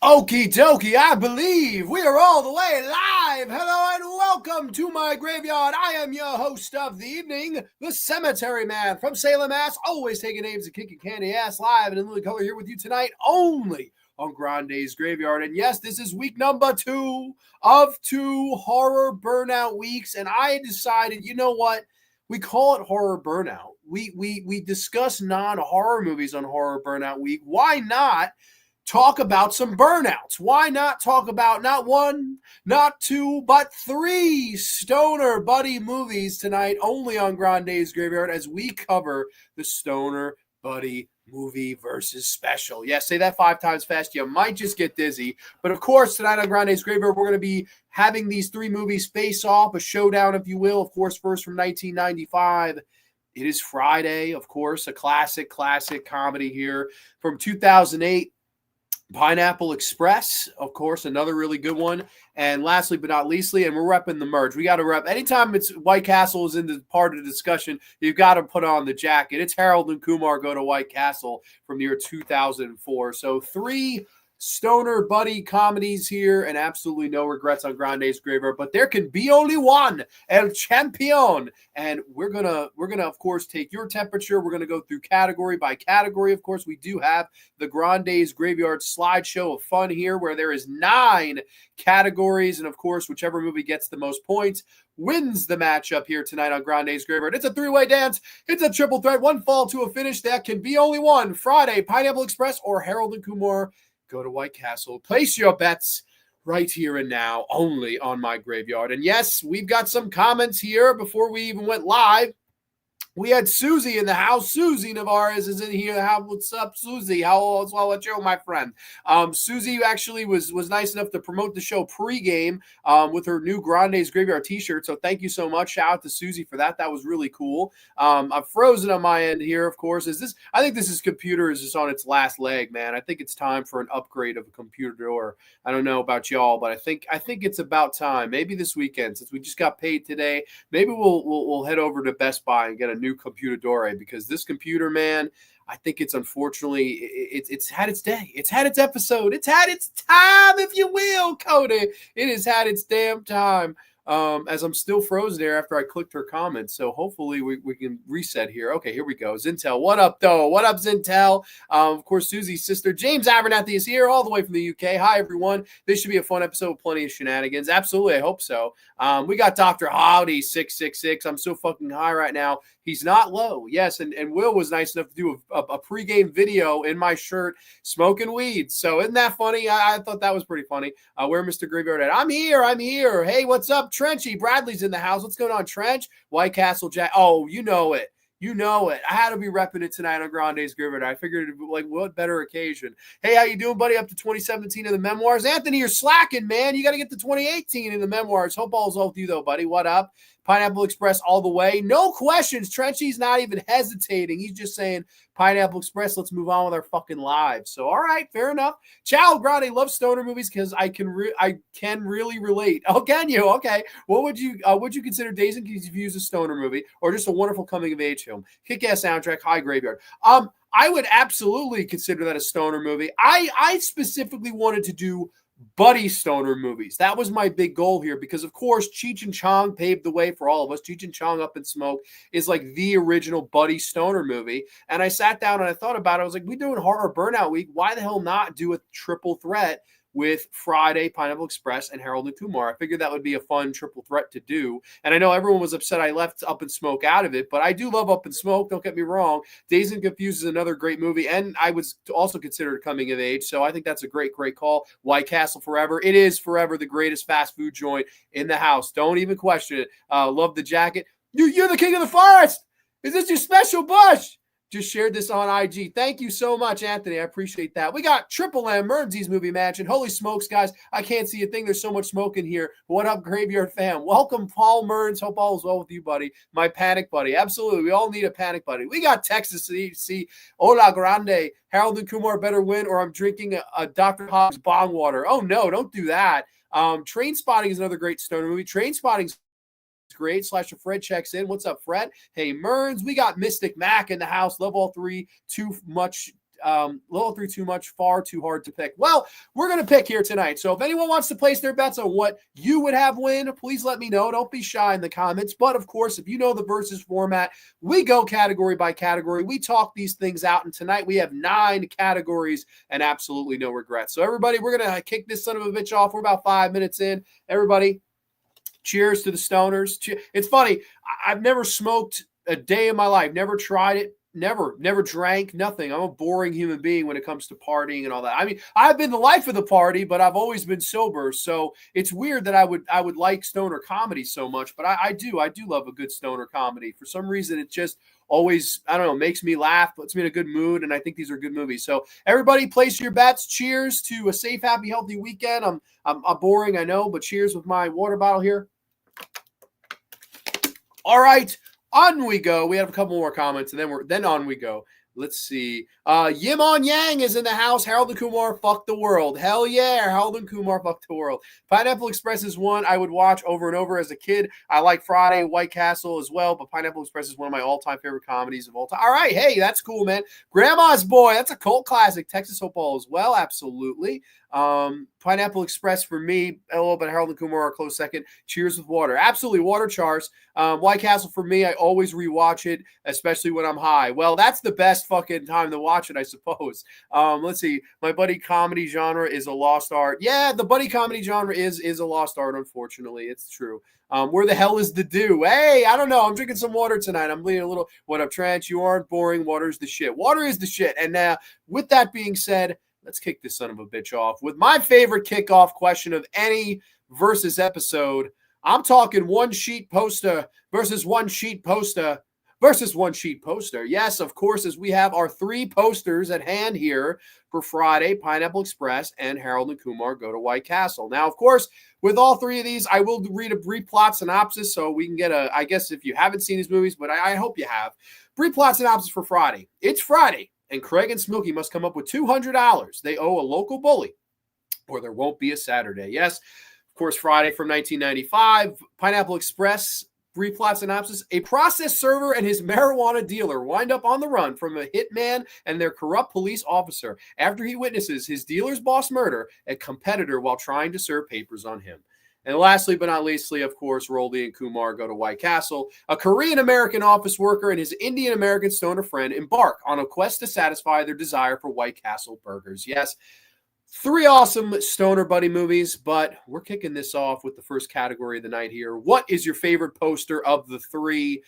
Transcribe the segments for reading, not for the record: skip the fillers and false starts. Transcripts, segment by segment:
Okie dokie, I believe we are all the way live. Hello and welcome to my graveyard. I am your host of the evening, the Cemetery Man from Salem, Mass. Always taking names and kicking candy ass live and in living color here with you tonight only on Grande's Graveyard. And yes, this is week number 2 of 2 horror burnout weeks. And I decided, you know what? We call it horror burnout. We discuss non-horror movies on horror burnout week. Why not talk about some burnouts? Why not talk about not one, not two, but 3 stoner buddy movies tonight only on Grande's Graveyard as we cover the stoner buddy movie versus special. Yeah, say that 5 times fast. You might just get dizzy. But of course, tonight on Grande's Graveyard, we're going to be having these 3 movies face off, a showdown, if you will. Of course, first from 1995. It is Friday, of course, a classic comedy here from 2008. Pineapple Express, of course, another really good one. And lastly, but not leastly, and we're repping the merch. We got to rep. Anytime it's White Castle is in the part of the discussion, you've got to put on the jacket. It's Harold and Kumar Go to White Castle from the year 2004. So 3 stoner buddy comedies here, and absolutely no regrets on Grande's Graveyard. But there can be only one, El Champion. And we're gonna of course take your temperature. We're gonna go through category by category. Of course, we do have the Grande's Graveyard slideshow of fun here, where there is 9 categories, and of course, whichever movie gets the most points wins the matchup here tonight on Grande's Graveyard. It's a 3-way dance. It's a triple threat. One fall to a finish. That can be only one. Friday, Pineapple Express or Harold and Kumar Go to White Castle. Place your bets right here and now, only on my graveyard. And yes, we've got some comments here before we even went live. We had Susie in the house. Susie Navarez is in here. What's up, Susie? How's you, my friend? Susie actually was nice enough to promote the show pregame with her new Grande's Graveyard t-shirt. So thank you so much. Shout out to Susie for that. That was really cool. I'm frozen on my end here, of course. I think this computer is just on its last leg, man. I think it's time for an upgrade of a computer door. I don't know about y'all, but I think it's about time. Maybe this weekend, since we just got paid today, maybe we'll head over to Best Buy and get a new computer door, because this computer, man, I think it's unfortunately it's had its day. It's had its episode. It's had its time, if you will, Cody. It has had its damn time. As I'm still frozen there after I clicked her comment. So hopefully we can reset here. Okay, here we go. Zintel, what up, though? What up, Zintel? Of course, Susie's sister, James Abernathy, is here all the way from the UK. Hi, everyone. This should be a fun episode with plenty of shenanigans. Absolutely, I hope so. We got Dr. Howdy 666. I'm so fucking high right now. He's not low. Yes, and Will was nice enough to do a pregame video in my shirt smoking weed. So isn't that funny? I thought that was pretty funny. Where Mr. Graveyard at? I'm here. Hey, what's up, Trenchy? Bradley's in the house. What's going on, Trench? White Castle Jack. Oh, you know it. I had to be repping it tonight on Grande's Graveyard. I figured it'd be like, what better occasion? Hey, how you doing, buddy? Up to 2017 in the memoirs. Anthony, you're slacking, man. You got to get to 2018 in the memoirs. Hope all's well with you, though, buddy. What up? Pineapple Express all the way. No questions. Trenchy's not even hesitating. He's just saying, Pineapple Express, let's move on with our fucking lives. So, all right, fair enough. Ciao, Grande loves stoner movies because I can really relate. Oh, can you? Okay. What would you consider Dazed and Confused a stoner movie or just a wonderful coming of age film? Kick-ass soundtrack, high graveyard. I would absolutely consider that a stoner movie. I specifically wanted to do buddy stoner movies. That was my big goal here because, of course, Cheech and Chong paved the way for all of us. Cheech and Chong Up in Smoke is like the original buddy stoner movie. And I sat down and I thought about it. I was like, we're doing horror burnout week. Why the hell not do a triple threat with Friday, Pineapple Express, and Harold and Kumar? I figured that would be a fun triple threat to do. And I know everyone was upset I left Up in Smoke out of it, but I do love Up in Smoke. Don't get me wrong. Dazed and Confused is another great movie, and I was also considered coming of age, so I think that's a great call. White Castle forever. It is forever the greatest fast food joint in the house. Don't even question it. Love the jacket. You're the king of the forest. Is this your special bush? Just shared this on IG. Thank you so much, Anthony. I appreciate that. We got Triple M, Mernzies Movie Mansion. Holy smokes, guys. I can't see a thing. There's so much smoke in here. What up, Graveyard fam? Welcome, Paul Mearns. Hope all is well with you, buddy. My panic buddy. Absolutely. We all need a panic buddy. We got Texas CDC. Hola, Grande. Harold and Kumar better win, or I'm drinking a Dr. Hobbs bong water. Oh, no, don't do that. Train Spotting is another great stoner movie. Train Spotting's great. Slasher Fred checks in. What's up, Fred? Hey, Mearns. We got Mystic Mac in the house. Love all 3. Too much little three too much, far too hard to pick. Well, we're going to pick here tonight. So if anyone wants to place their bets on what you would have win, please let me know. Don't be shy in the comments. But of course, if you know the versus format, we go category by category. We talk these things out. And tonight we have 9 categories and absolutely no regrets. So everybody, we're going to kick this son of a bitch off. We're about 5 minutes in. Everybody, cheers to the stoners. It's funny. I've never smoked a day in my life. Never tried it. Never drank, nothing. I'm a boring human being when it comes to partying and all that. I mean, I've been the life of the party, but I've always been sober. So it's weird that I would like stoner comedy so much, but I do love a good stoner comedy. For some reason, it just always, I don't know, makes me laugh, puts me in a good mood, and I think these are good movies. So everybody, place your bets. Cheers to a safe, happy, healthy weekend. I'm boring, I know, but cheers with my water bottle here. All right. On we go. We have a couple more comments, and then on we go. Let's see. Yim On Yang is in the house. Harold and Kumar, fuck the world. Hell yeah, Harold and Kumar, fuck the world. Pineapple Express is one I would watch over and over as a kid. I like Friday, White Castle as well, but Pineapple Express is one of my all-time favorite comedies of all time. All right, hey, that's cool, man. Grandma's Boy, that's a cult classic. Texas Football as well, absolutely. Pineapple Express for me, a little bit Harold and Kumar are a close second. Cheers with Water. Absolutely, Water Chars. White Castle for me, I always rewatch it, especially when I'm high. Well, that's the best fucking time to watch it, I suppose. Let's see. My buddy comedy genre is a lost art. Yeah, the buddy comedy genre is a lost art, unfortunately. It's true. Where the hell is the dew? Hey, I don't know. I'm drinking some water tonight. I'm bleeding a little. What up, Trent? You aren't boring. Water's the shit. Water is the shit. And with that being said, let's kick this son of a bitch off with my favorite kickoff question of any versus episode. I'm talking one sheet poster versus one sheet poster versus one sheet poster. Yes, of course, as we have our 3 posters at hand here for Friday, Pineapple Express and Harold and Kumar Go to White Castle. Now, of course, with all 3 of these, I will read a brief plot synopsis so we can get I guess if you haven't seen these movies, but I hope you have. Brief plot synopsis for Friday. It's Friday, and Craig and Smokey must come up with $200 they owe a local bully, or there won't be a Saturday. Yes, of course, Friday from 1995, Pineapple Express, brief plot synopsis. A process server and his marijuana dealer wind up on the run from a hitman and their corrupt police officer after he witnesses his dealer's boss murder a competitor while trying to serve papers on him. And lastly, but not leastly, of course, Roldy and Kumar go to White Castle. A Korean-American office worker and his Indian-American stoner friend embark on a quest to satisfy their desire for White Castle burgers. Yes, 3 awesome stoner buddy movies, but we're kicking this off with the first category of the night here. What is your favorite poster of the 3?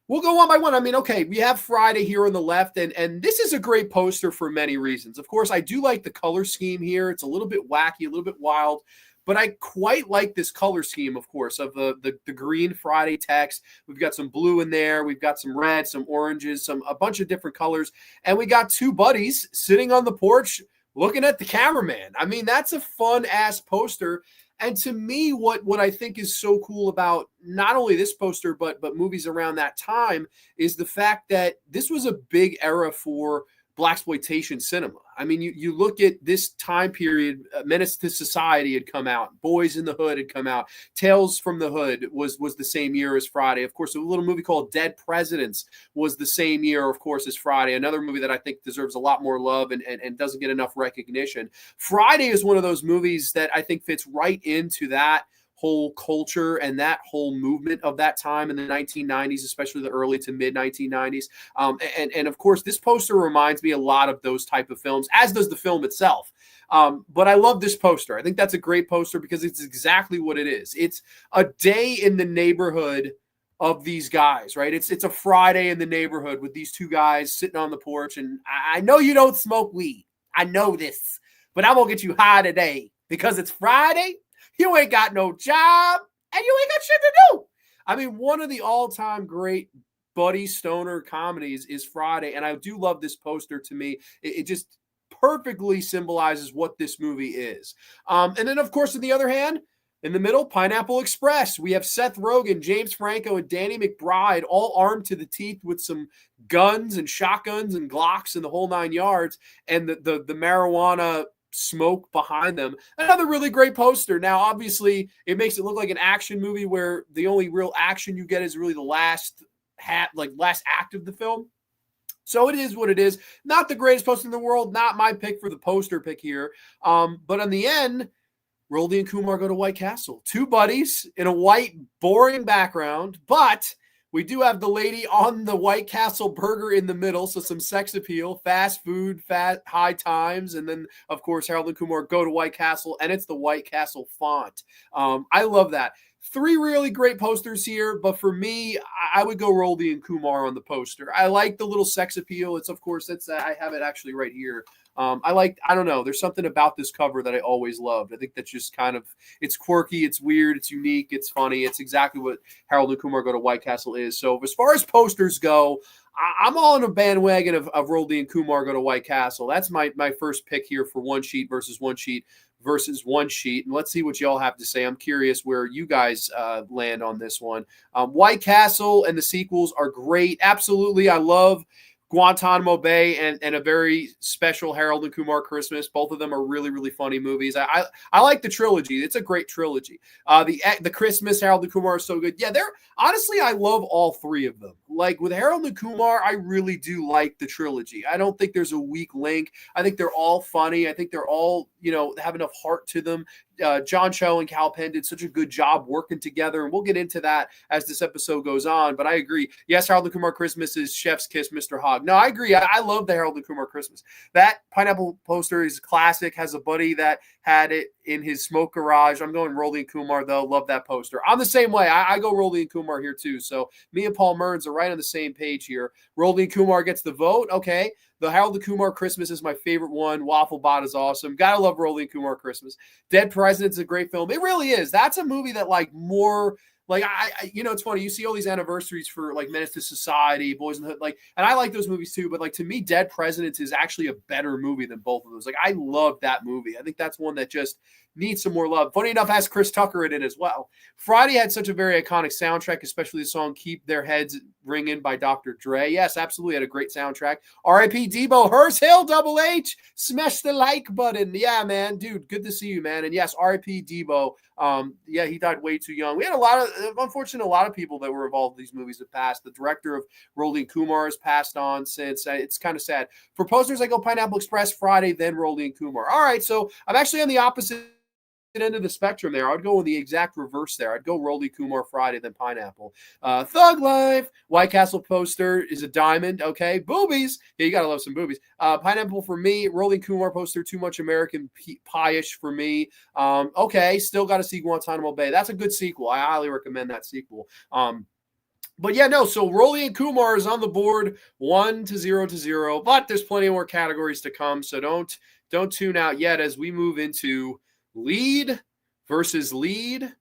We'll go one by one. I mean, okay, we have Friday here on the left, and this is a great poster for many reasons. Of course, I do like the color scheme here. It's a little bit wacky, a little bit wild, but I quite like this color scheme, of course, of the green Friday text. We've got some blue in there. We've got some red, some oranges, a bunch of different colors, and we got 2 buddies sitting on the porch looking at the cameraman. I mean, that's a fun-ass poster. And to me, what I think is so cool about not only this poster, but movies around that time is the fact that this was a big era for blaxploitation cinema. I mean, you look at this time period, Menace to Society had come out, Boys in the Hood had come out, Tales from the Hood was the same year as Friday. Of course, a little movie called Dead Presidents was the same year, of course, as Friday. Another movie that I think deserves a lot more love and doesn't get enough recognition. Friday is one of those movies that I think fits right into that whole culture and that whole movement of that time in the 1990s, especially the early to mid 1990s. And of course, this poster reminds me a lot of those type of films, as does the film itself. But I love this poster. I think that's a great poster because it's exactly what it is. It's a day in the neighborhood of these guys, right? It's a Friday in the neighborhood with these 2 guys sitting on the porch. And I know you don't smoke weed. I know this, but I'm going to get you high today because it's Friday. You ain't got no job, and you ain't got shit to do. I mean, one of the all-time great buddy stoner comedies is Friday, and I do love this poster. To me, it just perfectly symbolizes what this movie is. And then, of course, on the other hand, in the middle, Pineapple Express. We have Seth Rogen, James Franco, and Danny McBride all armed to the teeth with some guns and shotguns and Glocks and the whole 9 yards, and the marijuana smoke behind them. Another really great poster. Now, obviously, it makes it look like an action movie where the only real action you get is really the last act of the film. So it is what it is. Not the greatest poster in the world. Not my pick for the poster pick here. But on the end, Roldy and Kumar go to White Castle. Two buddies in a white, boring background, but we do have the lady on the White Castle burger in the middle, so some sex appeal, fast food, high times, and then, of course, Harold and Kumar go to White Castle, and it's the White Castle font. I love that. Three really great posters here, but for me, I would go Roldy and Kumar on the poster. I like the little sex appeal. It's, of course, I have it actually right here. I don't know, there's something about this cover that I always loved. I think that's just kind of, it's quirky, it's weird, it's unique, it's funny. It's exactly what Harold and Kumar Go to White Castle is. So as far as posters go, I'm all in a bandwagon of Roldy and Kumar Go to White Castle. That's my first pick here for one sheet versus one sheet. And let's see what y'all have to say. I'm curious where you guys land on this one. White Castle and the sequels are great. Absolutely. I love Guantanamo Bay and a very special Harold and Kumar Christmas. Both of them are really, really funny movies. I like the trilogy. It's a great trilogy. The Christmas Harold and Kumar is so good. Yeah, honestly, I love all three of them. Like with Harold and Kumar, I really do like the trilogy. I don't think there's a weak link. I think they're all funny. I think they're all, have enough heart to them. John Cho and Kal Penn did such a good job working together, and we'll get into that as this episode goes on. But I agree. Yes, Harold and Kumar Christmas is Chef's Kiss, Mr. Hogg. No, I agree. I love the Harold and Kumar Christmas. That pineapple poster is classic. Has a buddy that had it in his smoke garage. I'm going Roldy and Kumar, though. Love that poster. I'm the same way. I go Roldy and Kumar here, too. So me and Paul Mearns are right on the same page here. Roldy and Kumar gets the vote. Okay. The Harold and Kumar Christmas is my favorite one. Waffle Bot is awesome. Gotta love Roldy and Kumar Christmas. Dead President's a great film. It really is. That's a movie that it's funny. You see all these anniversaries for like Menace to Society, Boys in the Hood, and I like those movies too. But to me, Dead Presidents is actually a better movie than both of those. I love that movie. I think that's one that just needs some more love. Funny enough, has Chris Tucker in it as well. Friday had such a very iconic soundtrack, especially the song "Keep Their Heads Ringing" by Dr. Dre. Yes, absolutely had a great soundtrack. R.I.P. Debo, Hers Hill, Double H, smash the like button. Yeah, man, dude, good to see you, man. And yes, R.I.P. Debo. He died way too young. We had a lot of people that were involved in these movies have passed. The director of Roldy and Kumar has passed on since. It's kind of sad. For posters, I go Pineapple Express, Friday, then Roldy and Kumar. All right, so I'm actually on the opposite end of the spectrum there. I would go in the exact reverse there. I'd go Roldy, Kumar, Friday, then Pineapple. Thug Life, White Castle poster is a diamond. Okay, boobies. Yeah, you gotta love some boobies. Pineapple for me. Roldy Kumar poster, too much American pie-ish for me. Okay, still got to see Guantanamo Bay. That's a good sequel. I highly recommend that sequel. But yeah, no, so Roldy and Kumar is on the board 1-0, but there's plenty more categories to come, so don't tune out yet as we move into lead versus lead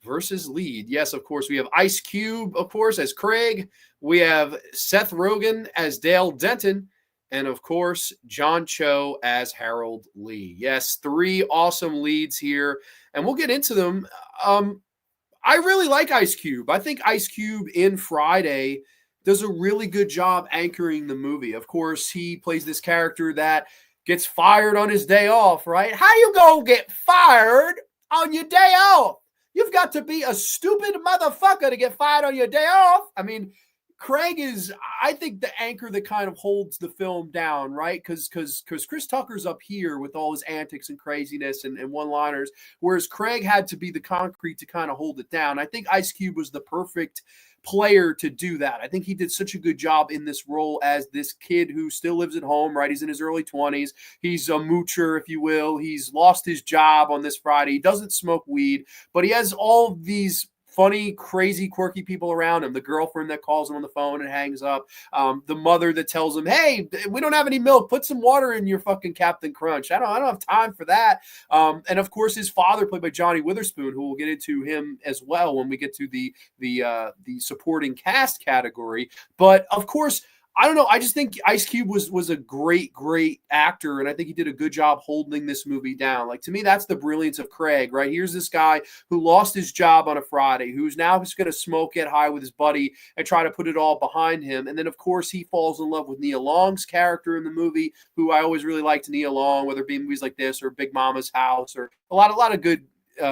versus lead. Yes, of course, we have Ice Cube, of course, as Craig. We have Seth Rogen as Dale Denton. And, of course, John Cho as Harold Lee. Yes, three awesome leads here. And we'll get into them. I really like Ice Cube. I think Ice Cube in Friday does a really good job anchoring the movie. Of course, he plays this character that gets fired on his day off, right? How you gonna get fired on your day off? You've got to be a stupid motherfucker to get fired on your day off. I mean, Craig is, I think, the anchor that kind of holds the film down, right? Because Chris Tucker's up here with all his antics and craziness and one-liners, whereas Craig had to be the concrete to kind of hold it down. I think Ice Cube was the perfect player to do that. I think he did such a good job in this role as this kid who still lives at home, right? He's in his early 20s. He's a moocher, if you will. He's lost his job on this Friday. He doesn't smoke weed, but he has all these funny, crazy, quirky people around him. The girlfriend that calls him on the phone and hangs up. The mother that tells him, hey, we don't have any milk. Put some water in your fucking Captain Crunch. I don't have time for that. And of course, his father, played by Johnny Witherspoon, who we'll get into him as well when we get to the supporting cast category. But of course, I don't know. I just think Ice Cube was a great, great actor, and I think he did a good job holding this movie down. To me, that's the brilliance of Craig, right? Here's this guy who lost his job on a Friday, who's now just going to smoke, get high with his buddy, and try to put it all behind him. And then, of course, he falls in love with Nia Long's character in the movie, who I always really liked Nia Long, whether it be movies like this or Big Mama's House or a lot of good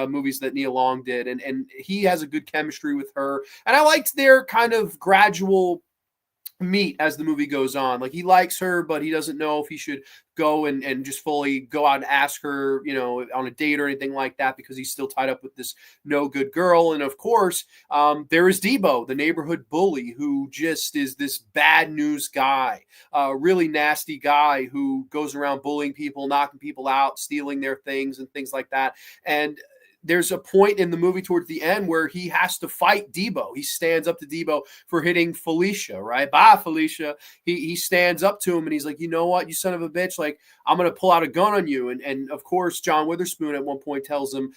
movies that Nia Long did. And he has a good chemistry with her. And I liked their kind of gradual meet as the movie goes on. Like, he likes her, but he doesn't know if he should go and just fully go out and ask her, on a date or anything like that, because he's still tied up with this no good girl. And of course, there is Debo, the neighborhood bully, who just is this bad news guy, really nasty guy who goes around bullying people, knocking people out, stealing their things and things like that. And there's a point in the movie towards the end where he has to fight Debo. He stands up to Debo for hitting Felicia, right? Bye, Felicia. He stands up to him and he's like, you know what, you son of a bitch, like, I'm going to pull out a gun on you. And of course, John Witherspoon at one point tells him,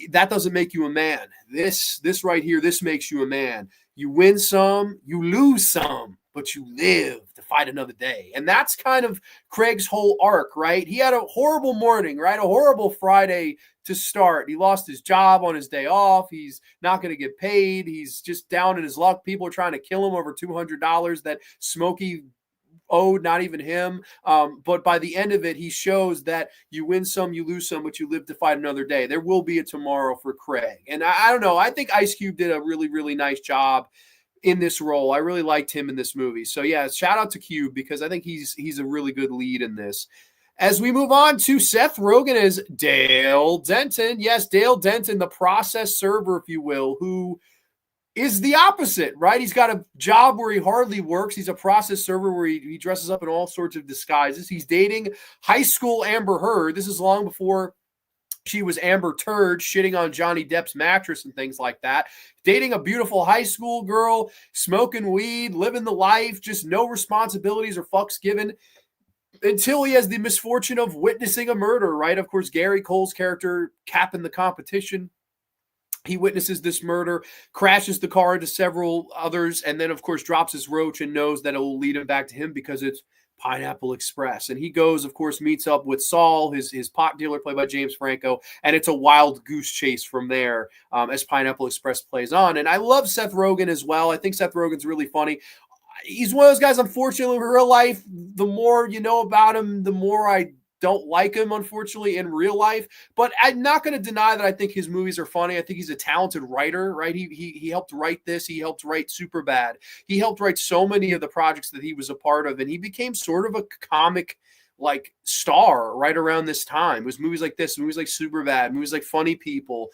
that doesn't make you a man. This right here, this makes you a man. You win some, you lose some, but you live to fight another day. And that's kind of Craig's whole arc, right? He had a horrible morning, right? A horrible Friday to start. He lost his job on his day off. He's not going to get paid. He's just down in his luck. People are trying to kill him over $200 that Smokey owed, not even him. But by the end of it, he shows that you win some, you lose some, but you live to fight another day. There will be a tomorrow for Craig. And I don't know. I think Ice Cube did a really, really nice job in this role. I really liked him in this movie. So yeah, shout out to Cube, because I think he's a really good lead in this. As we move on to Seth Rogen as Dale Denton. Yes, Dale Denton, the process server, if you will, who is the opposite, right? He's got a job where he hardly works. He's a process server where he dresses up in all sorts of disguises. He's dating high school Amber Heard. This is long before she was Amber Turd shitting on Johnny Depp's mattress and things like that. Dating a beautiful high school girl, smoking weed, living the life, just no responsibilities or fucks given, until he has the misfortune of witnessing a murder, right? Of course, Gary Cole's character capping the competition. He witnesses this murder, crashes the car into several others, and then, of course, drops his roach and knows that it will lead him back to him because it's Pineapple Express. And he goes, of course, meets up with Saul, his pot dealer, played by James Franco, and it's a wild goose chase from there as Pineapple Express plays on. And I love Seth Rogen as well. I think Seth Rogen's really funny. He's one of those guys, unfortunately, in real life, the more you know about him, the more I don't like him, unfortunately, in real life. But I'm not going to deny that I think his movies are funny. I think he's a talented writer, right? He helped write this. He helped write Superbad. He helped write so many of the projects that he was a part of, and he became sort of a comic like star right around this time. It was movies like this, movies like Superbad, movies like Funny People,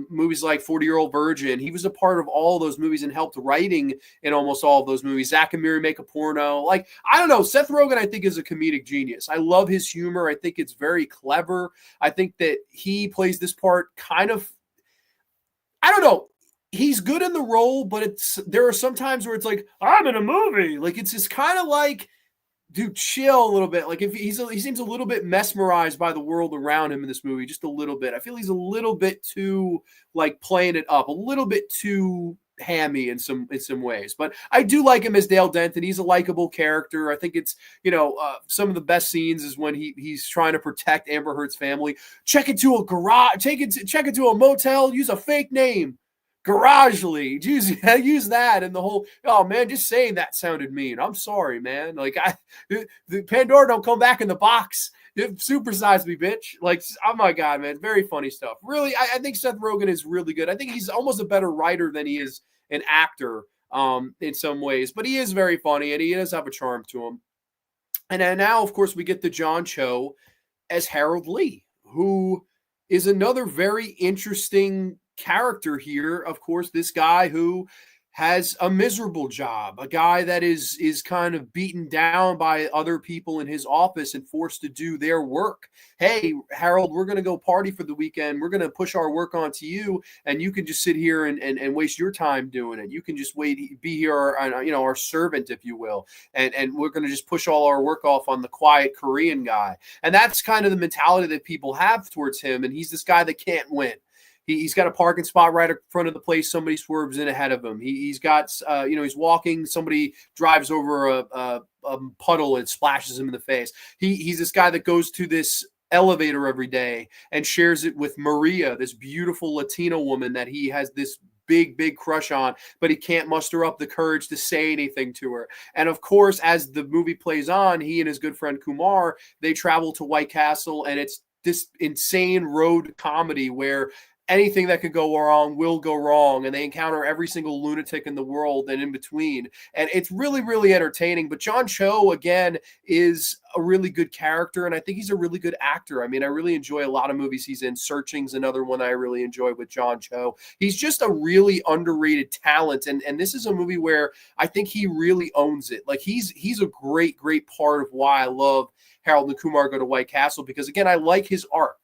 movies like 40-Year-Old Virgin. He was a part of all those movies and helped writing in almost all of those movies. Zach and Miri Make a Porno. Like, I don't know. Seth Rogen, I think, is a comedic genius. I love his humor. I think it's very clever. I think that he plays this part kind of, I don't know. He's good in the role, but there are some times where it's like, I'm in a movie. Like, it's just kind of like, dude, chill a little bit. Like, if he seems a little bit mesmerized by the world around him in this movie, just a little bit. I feel he's a little bit too, like, playing it up, a little bit too hammy in some ways. But I do like him as Dale Denton. He's a likable character. I think it's, some of the best scenes is when he's trying to protect Amber Heard's family. Check into a garage, check into a motel, use a fake name. Garagely, use that, and the whole, oh man, just saying that sounded mean. I'm sorry, man. Like, the Pandora don't come back in the box. Supersize me, bitch. Like, oh my god, man, very funny stuff. Really, I think Seth Rogen is really good. I think he's almost a better writer than he is an actor, in some ways. But he is very funny, and he does have a charm to him. And then now, of course, we get the John Cho as Harold Lee, who is another very interesting character here. Of course, this guy who has a miserable job, a guy that is kind of beaten down by other people in his office and forced to do their work. Hey, Harold, we're going to go party for the weekend. We're going to push our work onto you, and you can just sit here and waste your time doing it. You can just be here, our servant, if you will, and we're going to just push all our work off on the quiet Korean guy. And that's kind of the mentality that people have towards him, and he's this guy that can't win. He's got a parking spot right in front of the place. Somebody swerves in ahead of him. He's got, he's walking. Somebody drives over a puddle and splashes him in the face. He's this guy that goes to this elevator every day and shares it with Maria, this beautiful Latina woman that he has this big crush on, but he can't muster up the courage to say anything to her. And of course, as the movie plays on, he and his good friend Kumar, they travel to White Castle, and it's this insane road comedy where anything that could go wrong will go wrong, and they encounter every single lunatic in the world and in between. And it's really, really entertaining. But John Cho, again, is a really good character, and I think he's a really good actor. I mean, I really enjoy a lot of movies he's in. Searching's another one I really enjoy with John Cho. He's just a really underrated talent, and this is a movie where I think he really owns it. Like, he's a great, great part of why I love Harold and Kumar Go to White Castle, because, again, I like his arc.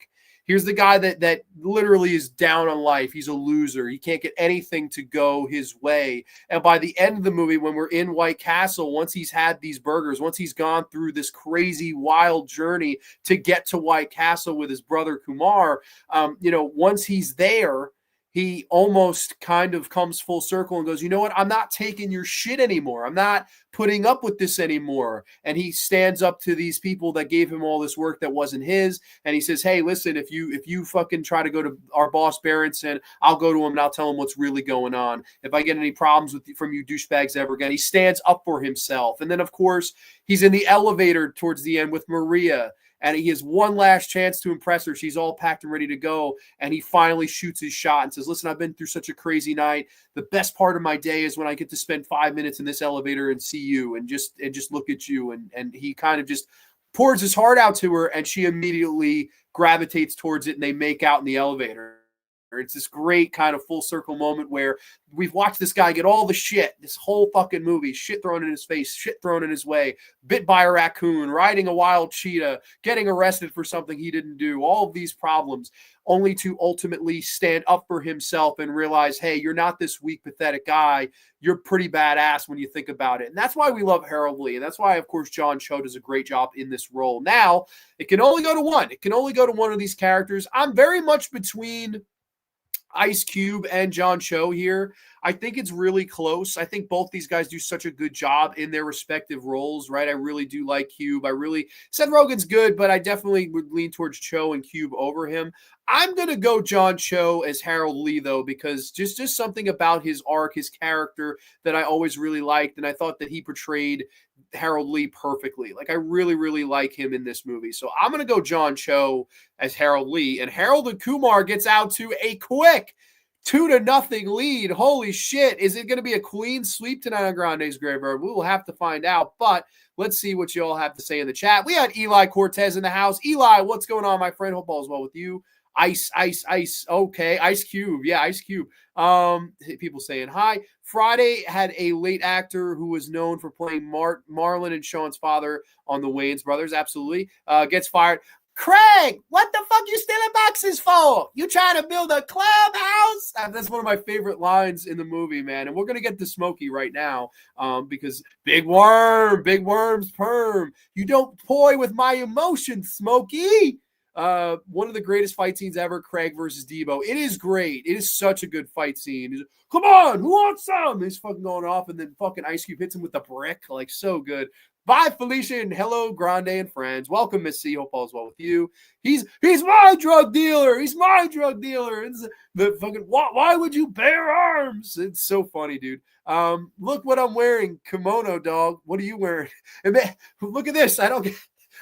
Here's the guy that literally is down on life. He's a loser. He can't get anything to go his way. And by the end of the movie, when we're in White Castle, once he's had these burgers, once he's gone through this crazy, wild journey to get to White Castle with his brother Kumar, once he's there, he almost kind of comes full circle and goes, you know what? I'm not taking your shit anymore. I'm not putting up with this anymore. And he stands up to these people that gave him all this work that wasn't his. And he says, hey, listen, if you fucking try to go to our boss Berenson, I'll go to him and I'll tell him what's really going on. If I get any problems from you douchebags ever again, he stands up for himself. And then, of course, he's in the elevator towards the end with Maria. And he has one last chance to impress her. She's all packed and ready to go. And he finally shoots his shot and says, listen, I've been through such a crazy night. The best part of my day is when I get to spend 5 minutes in this elevator and see you and just look at you. And he kind of just pours his heart out to her, and she immediately gravitates towards it, and they make out in the elevator. It's this great kind of full circle moment where we've watched this guy get all the shit, this whole fucking movie, shit thrown in his face, shit thrown in his way, bit by a raccoon, riding a wild cheetah, getting arrested for something he didn't do, all of these problems, only to ultimately stand up for himself and realize, hey, you're not this weak, pathetic guy. You're pretty badass when you think about it. And that's why we love Harold Lee. And that's why, of course, John Cho does a great job in this role. Now, it can only go to one. It can only go to one of these characters. I'm very much between Ice Cube and John Cho here. I think it's really close. I think both these guys do such a good job in their respective roles, right? I really do like Cube. Seth Rogen's good, but I definitely would lean towards Cho and Cube over him. I'm going to go John Cho as Harold Lee, though, because just something about his arc, his character that I always really liked, and I thought that he portrayed Harold Lee perfectly. Like, I really, really like him in this movie. So I'm going to go John Cho as Harold Lee, and Harold and Kumar gets out to a quick 2-0 lead. Holy shit. Is it going to be a clean sweep tonight on Grande's Graveyard? We will have to find out, but let's see what you all have to say in the chat. We had Eli Cortez in the house. Eli, what's going on, my friend? Hope all is well with you. Ice. Okay. Ice Cube. Yeah, Ice Cube. People saying hi. Friday had a late actor who was known for playing Marlon and Sean's father on the Wayans Brothers. Absolutely. Gets fired. Craig, what the fuck you stealing boxes for? You trying to build a clubhouse? That's one of my favorite lines in the movie, man. And we're going to get to Smokey right now because big worms, perm. You don't toy with my emotions, Smokey. One of the greatest fight scenes ever, Craig versus Debo. It is great. It is such a good fight scene. He's, come on, who wants some? He's fucking going off, and then fucking Ice Cube hits him with the brick. Like, so good. Bye, Felicia, and hello, Grande and friends. Welcome, Miss C. Hope all is well with you. He's my drug dealer. He's my drug dealer. It's the fucking why would you bear arms? It's so funny, dude. Look what I'm wearing. Kimono, dog. What are you wearing? And man, look at this. I don't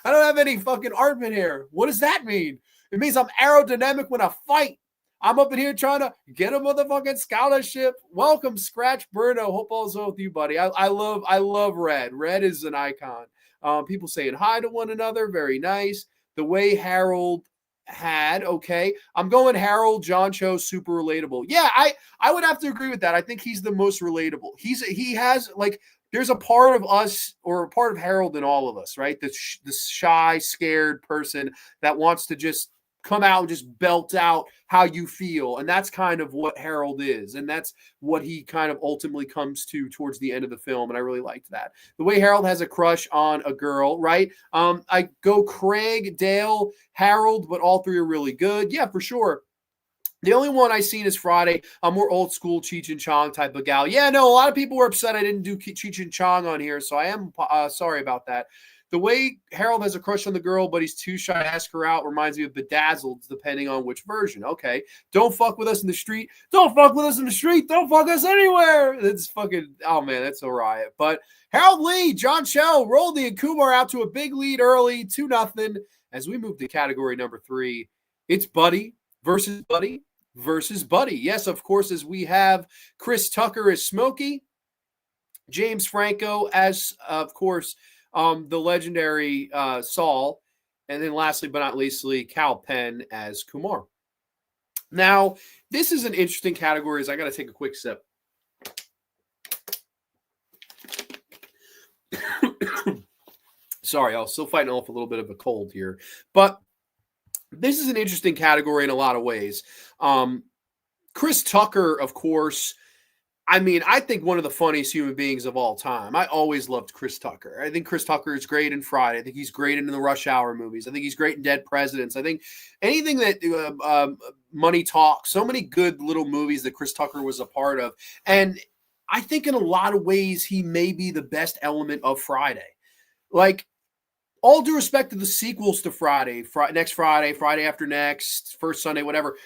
have any fucking armpit hair. What does that mean? It means I'm aerodynamic when I fight. I'm up in here trying to get a motherfucking scholarship. Welcome, Scratch Bruno. Hope all's well with you, buddy. I love Red. Red is an icon. People saying hi to one another. Very nice. The way Harold had, okay. I'm going Harold, John Cho, super relatable. Yeah, I would have to agree with that. I think he's the most relatable. He has, like, there's a part of us or a part of Harold in all of us, right? This shy, scared person that wants to just come out and just belt out how you feel. And that's kind of what Harold is. And that's what he kind of ultimately comes to towards the end of the film. And I really liked that. The way Harold has a crush on a girl, right? I go Craig, Dale, Harold, but all three are really good. Yeah, for sure. The only one I seen is Friday. I'm more old school Cheech and Chong type of gal. Yeah, no, a lot of people were upset I didn't do Cheech and Chong on here. So I am sorry about that. The way Harold has a crush on the girl, but he's too shy to ask her out, reminds me of Bedazzled, depending on which version. Okay. Don't fuck with us in the street. Don't fuck with us in the street. Don't fuck us anywhere. That's fucking, oh man, that's a riot. But Harold Lee, John Cho, Roldy, and Kumar out to a big lead early, 2-0. As we move to category number 3, it's Buddy versus Buddy. versus Buddy. Yes, of course, as we have Chris Tucker as Smokey, James Franco as, of course, the legendary Saul, and then lastly but not leastly, Cal Penn as Kumar. Now, this is an interesting category as I got to take a quick sip. Sorry, I was still fighting off a little bit of a cold here. But this is an interesting category in a lot of ways. Chris Tucker, of course, I mean, I think one of the funniest human beings of all time. I always loved Chris Tucker. I think Chris Tucker is great in Friday. I think he's great in the Rush Hour movies. I think he's great in Dead Presidents. I think anything that Money Talks, so many good little movies that Chris Tucker was a part of. And I think in a lot of ways, he may be the best element of Friday. Like, all due respect to the sequels to Friday, next Friday, Friday after next, first Sunday, whatever,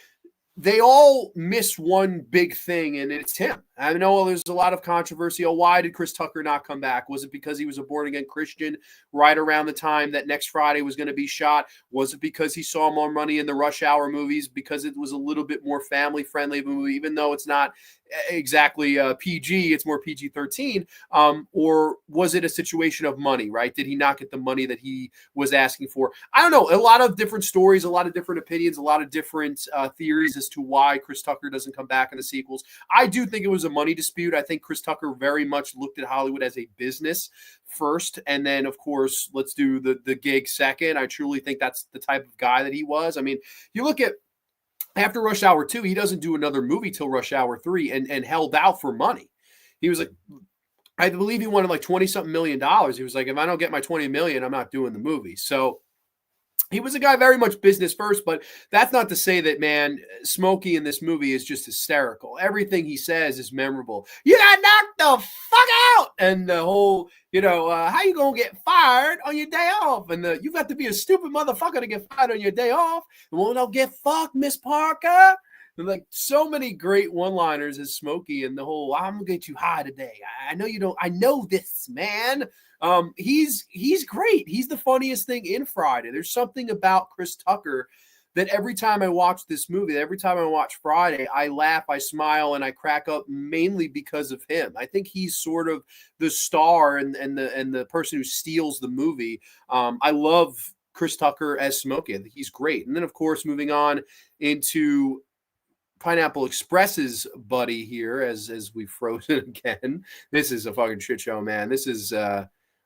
they all miss one big thing, and it's him. I know there's a lot of controversy. Oh, why did Chris Tucker not come back? Was it because he was a born-again Christian right around the time that Next Friday was going to be shot? Was it because he saw more money in the Rush Hour movies because it was a little bit more family-friendly movie, even though it's not exactly PG, it's more PG-13? Or was it a situation of money, right? Did he not get the money that he was asking for? I don't know. A lot of different stories, a lot of different opinions, a lot of different theories as to why Chris Tucker doesn't come back in the sequels. I do think it was a money dispute. I think Chris Tucker very much looked at Hollywood as a business first, and then, of course, let's do the gig second. I truly think that's the type of guy that he was. I mean, you look at after Rush Hour 2, he doesn't do another movie till Rush Hour 3 and held out for money. He was like, I believe he wanted like 20-something $million. He was like, if I don't get my 20 million, I'm not doing the movie. So he was a guy very much business first, but that's not to say that, man, Smokey in this movie is just hysterical. Everything he says is memorable. You got knocked the fuck out! And the whole, how you going to get fired on your day off? And you got to be a stupid motherfucker to get fired on your day off. And won't I'll get fucked, Miss Parker? And like so many great one-liners as Smokey and the whole, I'm going to get you high today. I know you don't. I know this, man. He's great. He's the funniest thing in Friday. There's something about Chris Tucker that every time I watch this movie, every time I watch Friday, I laugh, I smile, and I crack up mainly because of him. I think he's sort of the star and the person who steals the movie. I love Chris Tucker as Smokey. I think he's great. And then, of course, moving on into Pineapple Express's Buddy here as we've frozen again. This is a fucking shit show, man. This is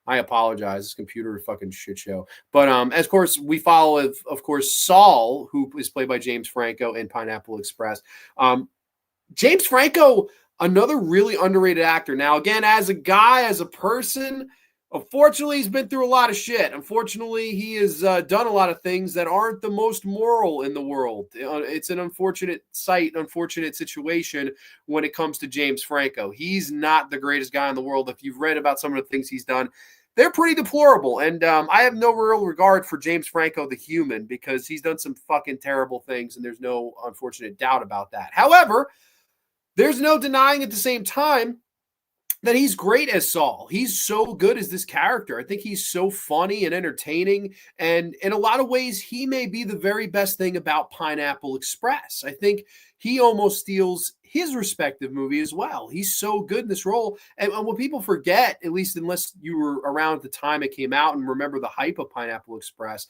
I apologize. This computer fucking shit show. But as of course we follow of course Saul, who is played by James Franco in Pineapple Express. James Franco, another really underrated actor. Now, again, as a guy, as a person, unfortunately, he's been through a lot of shit. Unfortunately, he has done a lot of things that aren't the most moral in the world. It's an unfortunate unfortunate situation when it comes to James Franco. He's not the greatest guy in the world. If you've read about some of the things he's done, they're pretty deplorable. And I have no real regard for James Franco, the human, because he's done some fucking terrible things, and there's no unfortunate doubt about that. However, there's no denying at the same time that he's great as Saul. He's so good as this character. I think he's so funny and entertaining. And in a lot of ways, he may be the very best thing about Pineapple Express. I think he almost steals his respective movie as well. He's so good in this role. And what people forget, at least unless you were around at the time it came out and remember the hype of Pineapple Express,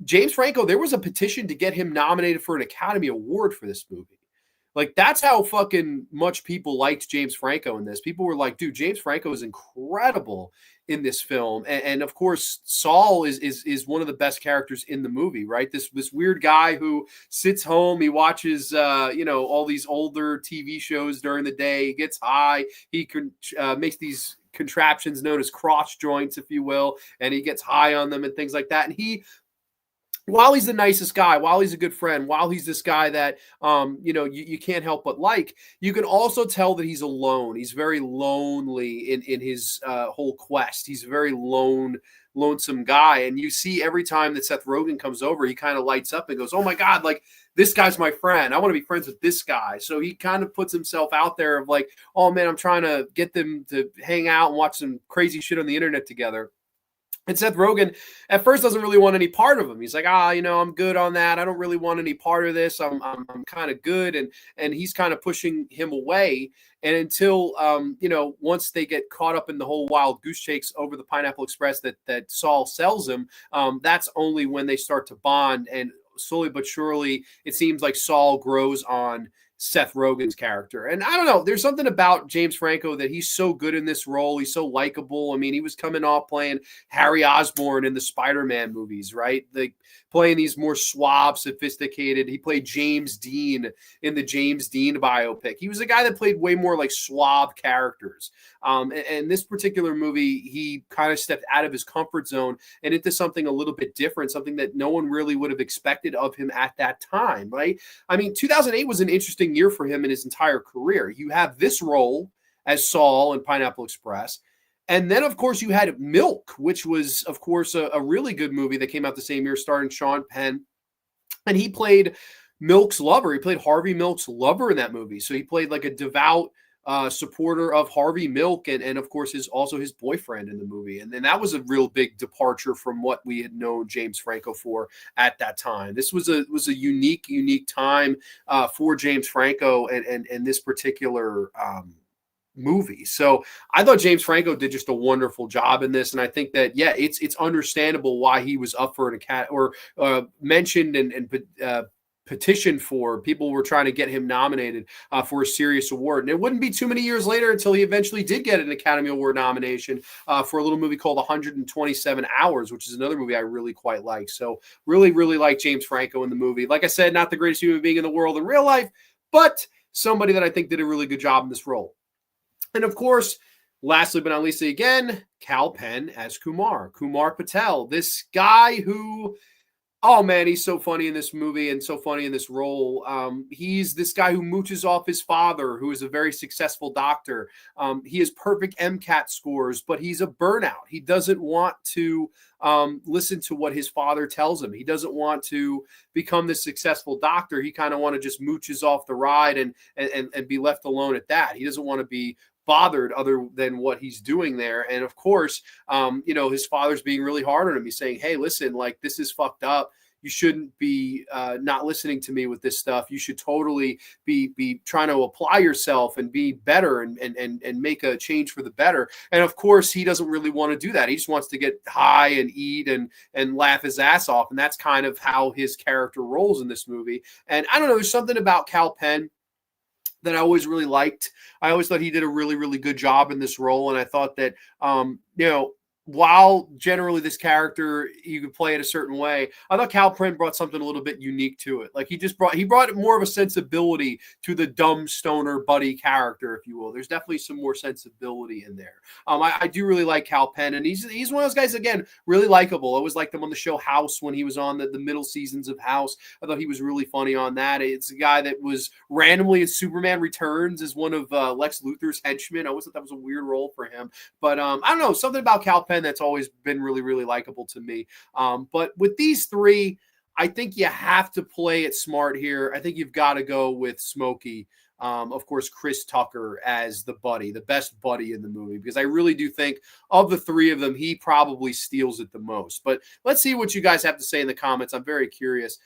James Franco, there was a petition to get him nominated for an Academy Award for this movie. Like, that's how fucking much people liked James Franco in this. People were like, dude, James Franco is incredible in this film. And of course, Saul is one of the best characters in the movie, right? This weird guy who sits home, he watches, all these older TV shows during the day. He gets high. He makes these contraptions known as cross joints, if you will, and he gets high on them and things like that. And while he's the nicest guy, while he's a good friend, while he's this guy that, you can't help but like, you can also tell that he's alone. He's very lonely in his whole quest. He's a very lonesome guy. And you see every time that Seth Rogen comes over, he kind of lights up and goes, oh my God, like, this guy's my friend. I want to be friends with this guy. So he kind of puts himself out there of like, oh man, I'm trying to get them to hang out and watch some crazy shit on the internet together. And Seth Rogen at first doesn't really want any part of him. He's like, I'm good on that. I don't really want any part of this. I'm kind of good. And he's kind of pushing him away. And until, once they get caught up in the whole wild goose chase over the Pineapple Express that Saul sells him, that's only when they start to bond. And slowly but surely, it seems like Saul grows on Seth Rogen's character. And I don't know, there's something about James Franco that he's so good in this role. He's so likable. I mean, he was coming off playing Harry Osborn in the Spider-Man movies, right? Like playing these more suave, sophisticated. He played James Dean in the James Dean biopic. He was a guy that played way more like suave characters. And this particular movie, he kind of stepped out of his comfort zone and into something a little bit different, something that no one really would have expected of him at that time, right? I mean, 2008 was an interesting year for him in his entire career. You have this role as Saul in Pineapple Express. And then, of course, you had Milk, which was, of course, a really good movie that came out the same year starring Sean Penn. And he played Milk's lover. He played Harvey Milk's lover in that movie. So he played like a devout supporter of Harvey Milk and of course, also his boyfriend in the movie. And then that was a real big departure from what we had known James Franco for at that time. This was a unique time for James Franco and this particular movie. So I thought James Franco did just a wonderful job in this. And I think that, yeah, it's understandable why he was up for mentioned and petitioned for. People were trying to get him nominated for a serious award. And it wouldn't be too many years later until he eventually did get an Academy Award nomination for a little movie called 127 Hours, which is another movie I really quite like. So really, really like James Franco in the movie. Like I said, not the greatest human being in the world in real life, but somebody that I think did a really good job in this role. And of course, lastly but not least, again, Kal Penn as Kumar Patel, this guy who, oh man, he's so funny in this movie and so funny in this role. He's this guy who mooches off his father, who is a very successful doctor. He has perfect MCAT scores, but he's a burnout. He doesn't want to listen to what his father tells him. He doesn't want to become this successful doctor. He kind of want to just mooches off the ride and be left alone at that. He doesn't want to be bothered other than what he's doing there. And of course, his father's being really hard on him. He's saying, hey, listen, like this is fucked up. You shouldn't be not listening to me with this stuff. You should totally be trying to apply yourself and be better and make a change for the better. And of course, he doesn't really want to do that. He just wants to get high and eat and laugh his ass off. And that's kind of how his character rolls in this movie. And I don't know, there's something about Kal Penn that I always really liked. I always thought he did a really, really good job in this role. And I thought that, while generally this character, you could play it a certain way, I thought Kal Penn brought something a little bit unique to it. Like he brought more of a sensibility to the dumb stoner buddy character, if you will. There's definitely some more sensibility in there. I do really like Kal Penn, and he's one of those guys, again, really likable. I always liked him on the show House when he was on the middle seasons of House. I thought he was really funny on that. It's a guy that was randomly in Superman Returns as one of Lex Luthor's henchmen. I always thought that was a weird role for him. But I don't know, something about Kal Penn that's always been really, really likable to me. But with these three, I think you have to play it smart here. I think you've got to go with Smokey. Of course, Chris Tucker as the best buddy in the movie, because I really do think of the three of them, he probably steals it the most. But let's see what you guys have to say in the comments. I'm very curious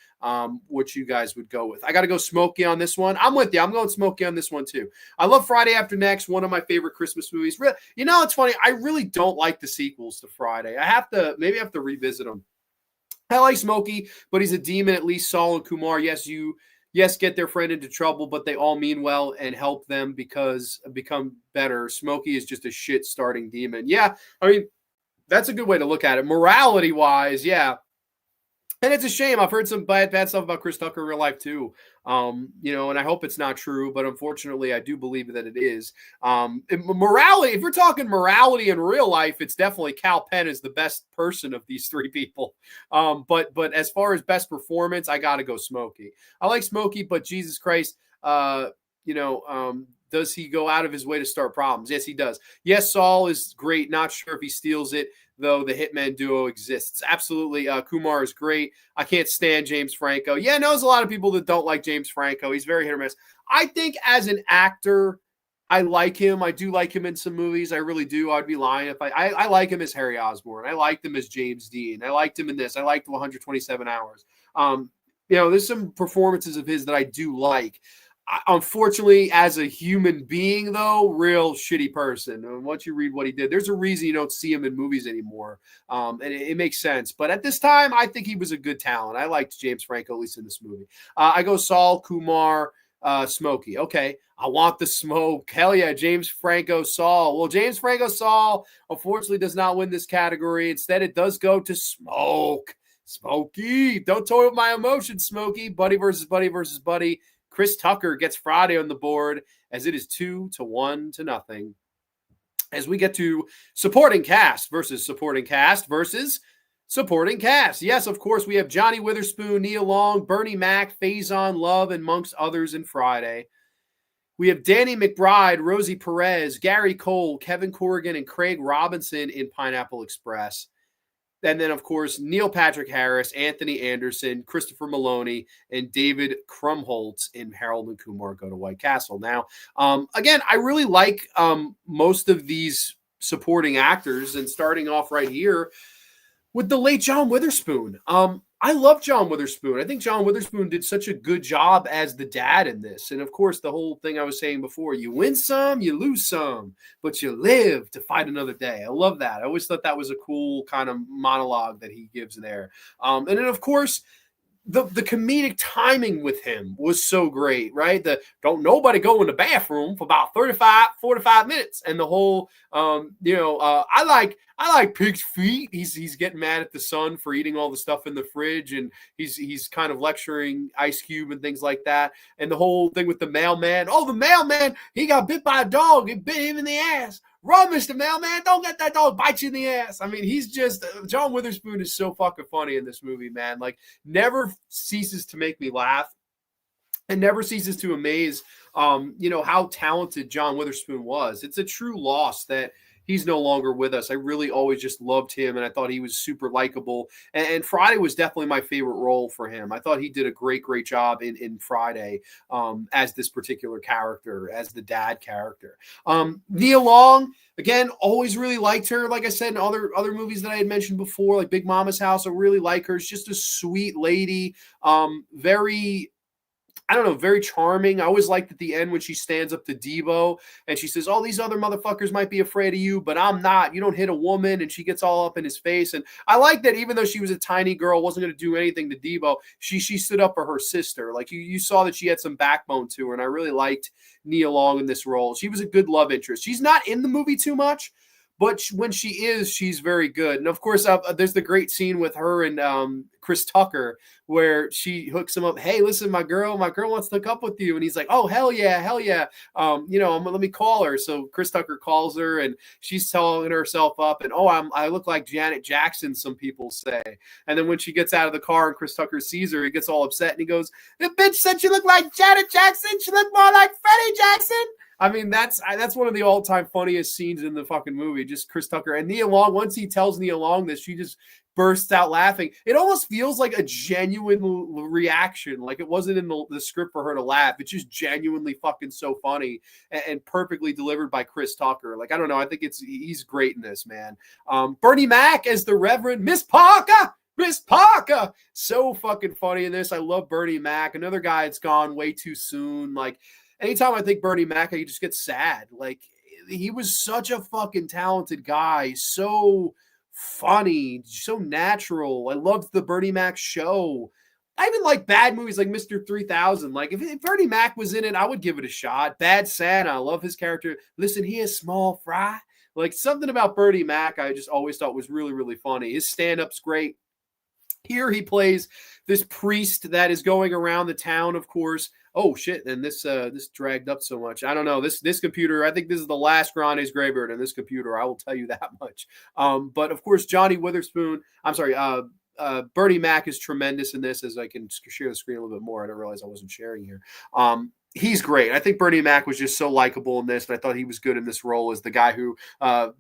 what you guys would go with. I got to go Smokey on this one. I'm with you. I'm going Smokey on this one too. I love Friday After Next, one of my favorite Christmas movies. It's funny. I really don't like the sequels to Friday. Maybe I have to revisit them. I like Smokey, but he's a demon. At least Saul and Kumar, yes, get their friend into trouble, but they all mean well and help them become better. Smokey is just a shit starting demon. Yeah, I mean, that's a good way to look at it. Morality-wise, yeah. And it's a shame. I've heard some bad stuff about Chris Tucker in real life too. And I hope it's not true, but unfortunately I do believe that it is. Morality, if we're talking morality in real life, it's definitely Kal Penn is the best person of these three people. But as far as best performance, I got to go Smokey. I like Smokey, but Jesus Christ, does he go out of his way to start problems? Yes, he does. Yes, Saul is great. Not sure if he steals it, though the hitman duo exists. Absolutely. Kumar is great. I can't stand James Franco. Yeah, there's a lot of people that don't like James Franco. He's very hit or miss. I think as an actor, I like him. I do like him in some movies. I really do. I'd be lying if I like him as Harry Osborn. I liked him as James Dean. I liked him in this. I liked 127 Hours. There's some performances of his that I do like. Unfortunately, as a human being, though, real shitty person. And once you read what he did, there's a reason you don't see him in movies anymore. And it makes sense. But at this time, I think he was a good talent. I liked James Franco, at least in this movie. I go Saul, Kumar, Smokey. Okay, I want the smoke. Hell yeah, James Franco, Saul. Well, James Franco, Saul, unfortunately, does not win this category. Instead, it does go to Smoke. Smokey, don't toy with my emotions, Smokey. Buddy versus buddy versus buddy. Chris Tucker gets Friday on the board as it is 2-1-0. As we get to supporting cast versus supporting cast versus supporting cast. Yes, of course, we have Johnny Witherspoon, Nia Long, Bernie Mac, Faison Love, and amongst others in Friday. We have Danny McBride, Rosie Perez, Gary Cole, Kevin Corrigan, and Craig Robinson in Pineapple Express. And then, of course, Neil Patrick Harris, Anthony Anderson, Christopher Maloney, and David Krumholtz in Harold and Kumar Go to White Castle. Now, again, I really like most of these supporting actors, and starting off right here with the late John Witherspoon. I love John Witherspoon. I think John Witherspoon did such a good job as the dad in this. And of course, the whole thing I was saying before, you win some, you lose some, but you live to fight another day. I love that. I always thought that was a cool kind of monologue that he gives there. And then, of course, the comedic timing with him was so great, right? The don't nobody go in the bathroom for about 45 minutes. And the whole, I like pig's feet. He's getting mad at the son for eating all the stuff in the fridge. And he's kind of lecturing Ice Cube and things like that. And the whole thing with the mailman. Oh, the mailman, he got bit by a dog. It bit him in the ass. Run, Mr. Mailman. Don't let that dog bite you in the ass. I mean, he's just John Witherspoon is so fucking funny in this movie, man. Like, never ceases to make me laugh and never ceases to amaze, how talented John Witherspoon was. It's a true loss that he's no longer with us. I really always just loved him, and I thought he was super likable. And Friday was definitely my favorite role for him. I thought he did a great job in Friday as this particular character, as the dad character. Nia Long, again, always really liked her. Like I said, in other movies that I had mentioned before, like Big Mama's House, I really like her. She's just a sweet lady, very charming. I always liked at the end when she stands up to Devo and she says, all these other motherfuckers might be afraid of you, but I'm not. You don't hit a woman. And she gets all up in his face. And I like that even though she was a tiny girl, wasn't going to do anything to Devo, she stood up for her sister. Like you saw that she had some backbone to her. And I really liked Nia Long in this role. She was a good love interest. She's not in the movie too much, but when she is, she's very good. And of course, there's the great scene with her and Chris Tucker where she hooks him up. Hey, listen, my girl wants to hook up with you. And he's like, oh, hell yeah. Let me call her. So Chris Tucker calls her and she's telling herself up. And, I look like Janet Jackson, some people say. And then when she gets out of the car and Chris Tucker sees her, he gets all upset and he goes, the bitch said she looked like Janet Jackson. She looked more like Freddie Jackson. I mean, that's one of the all-time funniest scenes in the fucking movie, just Chris Tucker. And Nia Long, once he tells Nia Long this, she just bursts out laughing. It almost feels like a genuine reaction, like it wasn't in the script for her to laugh. It's just genuinely fucking so funny and perfectly delivered by Chris Tucker. Like, I don't know, I think he's great in this, man. Bernie Mac as the Reverend Miss Parker. Miss Parker, so fucking funny in this. I love Bernie Mac. Another guy that's gone way too soon. Like, anytime I think Bernie Mac, I just get sad. Like, he was such a fucking talented guy. So funny, so natural. I loved the Bernie Mac show. I even like bad movies like Mr. 3000. Like, if Bernie Mac was in it, I would give it a shot. Bad Santa, I love his character. Listen here, small fry. Like, something about Bernie Mac I just always thought was really, really funny. His stand-up's great. Here he plays this priest that is going around the town, of course. Oh shit! And this dragged up so much. I don't know. This computer. I think this is the last Grande's graveyard in this computer. I will tell you that much. But of course, Johnny Witherspoon. I'm sorry. Bernie Mac is tremendous in this. As I can share the screen a little bit more. I didn't realize I wasn't sharing here. He's great. I think Bernie Mac was just so likable in this, and I thought he was good in this role as the guy who,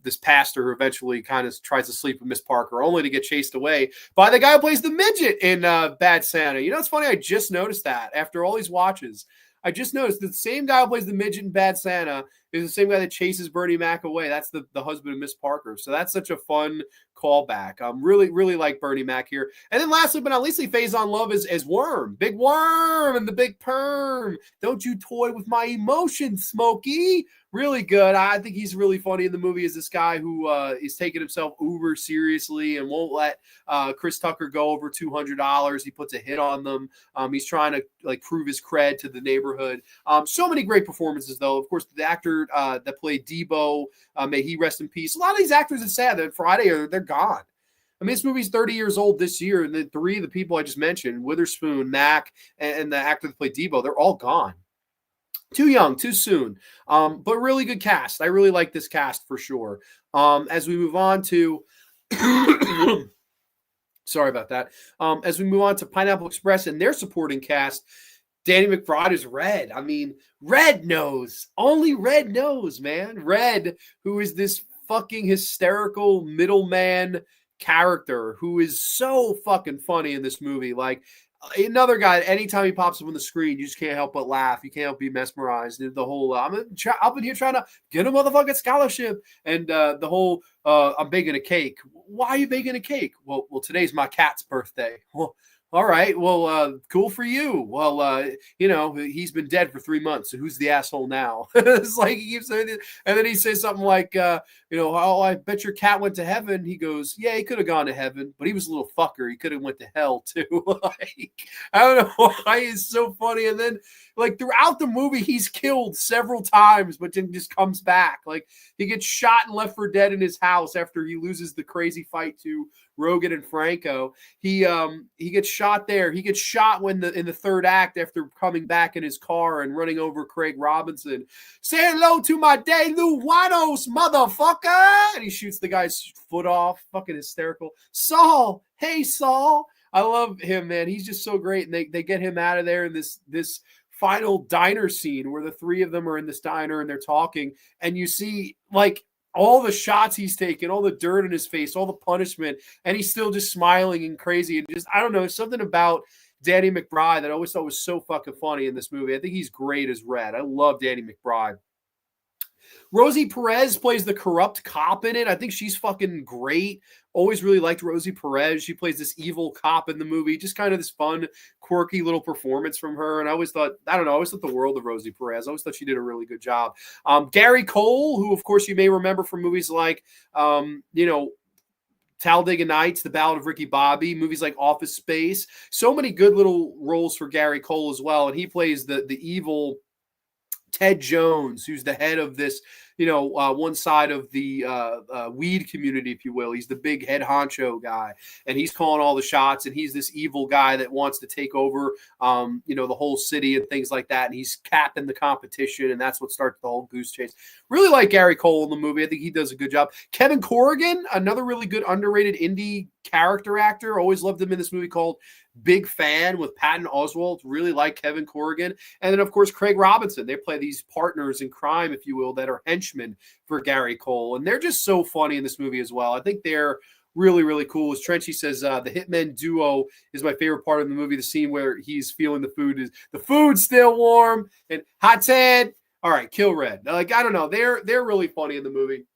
this pastor who eventually kind of tries to sleep with Miss Parker, only to get chased away by the guy who plays the midget in Bad Santa. You know, it's funny. I just noticed that after all these watches. I just noticed that the same guy who plays the midget in Bad Santa is the same guy that chases Bernie Mac away. That's the husband of Miss Parker. So that's such a fun callback. Really, really like Bernie Mac here. And then lastly but not leastly, Faison Love as Worm. Big Worm and the Big Perm. Don't you toy with my emotions, Smokey. Really good. I think he's really funny in the movie as this guy who is taking himself uber seriously and won't let Chris Tucker go over $200. He puts a hit on them. He's trying to like prove his cred to the neighborhood. So many great performances, though. Of course, the actor that played Debo, may he rest in peace. A lot of these actors, it's sad that Friday they're gone. I mean, this movie's 30 years old this year, and the three of the people I just mentioned, Witherspoon, Mac, and the actor that played Debo, they're all gone. Too young, too soon, but really good cast. I really like this cast for sure. As we move on to, sorry about that. As we move on to Pineapple Express and their supporting cast, Danny McBride is Red. I mean, Red knows. Only Red knows, man. Red, who is this fucking hysterical middleman character who is so fucking funny in this movie. Like, another guy, anytime he pops up on the screen, you just can't help but laugh. You can't help but be mesmerized. The whole, I'm up in here trying to get a motherfucking scholarship. And the whole, I'm baking a cake. Why are you baking a cake? Well, today's my cat's birthday. Well, all right. Well, cool for you. Well, he's been dead for 3 months. So who's the asshole now? It's like he keeps saying it. And then he says something like, oh, I bet your cat went to heaven. He goes, yeah, he could have gone to heaven, but he was a little fucker. He could have went to hell too. Like, I don't know why he's so funny. And then like throughout the movie, he's killed several times, but then just comes back. Like he gets shot and left for dead in his house after he loses the crazy fight to Rogan and Franco. He gets shot there. He gets shot in the third act after coming back in his car and running over Craig Robinson. Say hello to my De Luanos, motherfucker! And he shoots the guy's foot off. Fucking hysterical. Saul, hey Saul. I love him, man. He's just so great. And they get him out of there in this final diner scene where the three of them are in this diner and they're talking. And you see like all the shots he's taken, all the dirt in his face, all the punishment, and he's still just smiling and crazy. And just, I don't know, something about Danny McBride that I always thought was so fucking funny in this movie. I think he's great as Red. I love Danny McBride. Rosie Perez plays the corrupt cop in it. I think she's fucking great. Always really liked Rosie Perez. She plays this evil cop in the movie. Just kind of this fun, quirky little performance from her. And I always thought, I always thought the world of Rosie Perez. I always thought she did a really good job. Gary Cole, who, of course, you may remember from movies like, Talladega Nights, The Ballad of Ricky Bobby, movies like Office Space. So many good little roles for Gary Cole as well. And he plays the evil Ted Jones, who's the head of this, one side of the weed community, if you will. He's the big head honcho guy, and he's calling all the shots, and he's this evil guy that wants to take over, the whole city and things like that, and he's capping the competition, and that's what starts the whole goose chase. Really like Gary Cole in the movie. I think he does a good job. Kevin Corrigan, another really good underrated indie character actor. Always loved him in this movie called Big Fan with Patton Oswalt. Really like Kevin Corrigan. And then, of course, Craig Robinson. They play these partners in crime, if you will, that are henchmen for Gary Cole. And they're just so funny in this movie as well. I think they're really, really cool. As Trenchy says, the Hitmen duo is my favorite part of the movie. The scene where he's feeling the food's still warm. And hot Ted, all right, kill Red. Like, I don't know. They're really funny in the movie.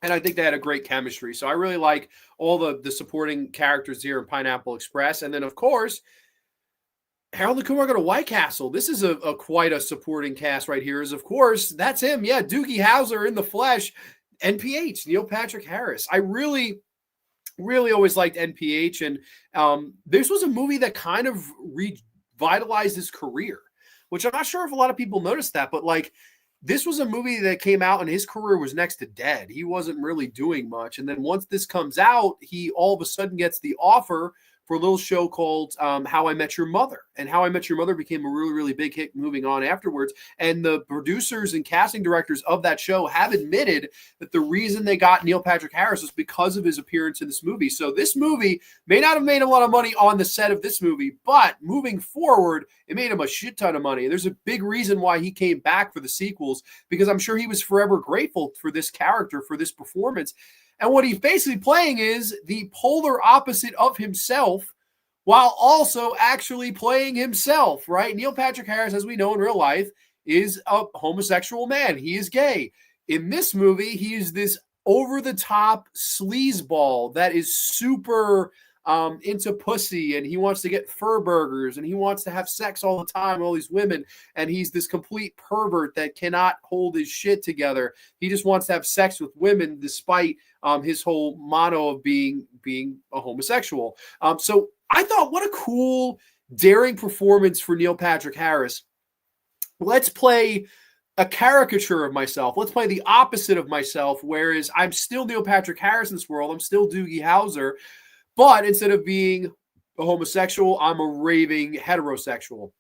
And I think they had a great chemistry. So I really like all the supporting characters here in Pineapple Express. And then, of course, Harold and Kumar Go to White Castle. This is a quite a supporting cast right here. Is, of course, that's him. Yeah, Doogie Howser in the flesh. NPH, Neil Patrick Harris. I really, really always liked NPH. And this was a movie that kind of revitalized his career, which I'm not sure if a lot of people noticed that. But, like, this was a movie that came out and his career was next to dead. He wasn't really doing much. And then once this comes out, he all of a sudden gets the offer for a little show called How I Met Your Mother. And How I Met Your Mother became a really, really big hit moving on afterwards. And the producers and casting directors of that show have admitted that the reason they got Neil Patrick Harris was because of his appearance in this movie. So this movie may not have made a lot of money on the set of this movie, but moving forward, it made him a shit ton of money. And there's a big reason why he came back for the sequels, because I'm sure he was forever grateful for this character, for this performance. And what he's basically playing is the polar opposite of himself while also actually playing himself, right? Neil Patrick Harris, as we know in real life, is a homosexual man. He is gay. In this movie, he is this over-the-top sleazeball that is super into pussy, and he wants to get fur burgers, and he wants to have sex all the time with all these women, and he's this complete pervert that cannot hold his shit together. He just wants to have sex with women despite his whole motto of being a homosexual. So I thought, what a cool, daring performance for Neil Patrick Harris. Let's play a caricature of myself. Let's play the opposite of myself, whereas I'm still Neil Patrick Harris in this world. I'm still Doogie Howser. But instead of being a homosexual, I'm a raving heterosexual.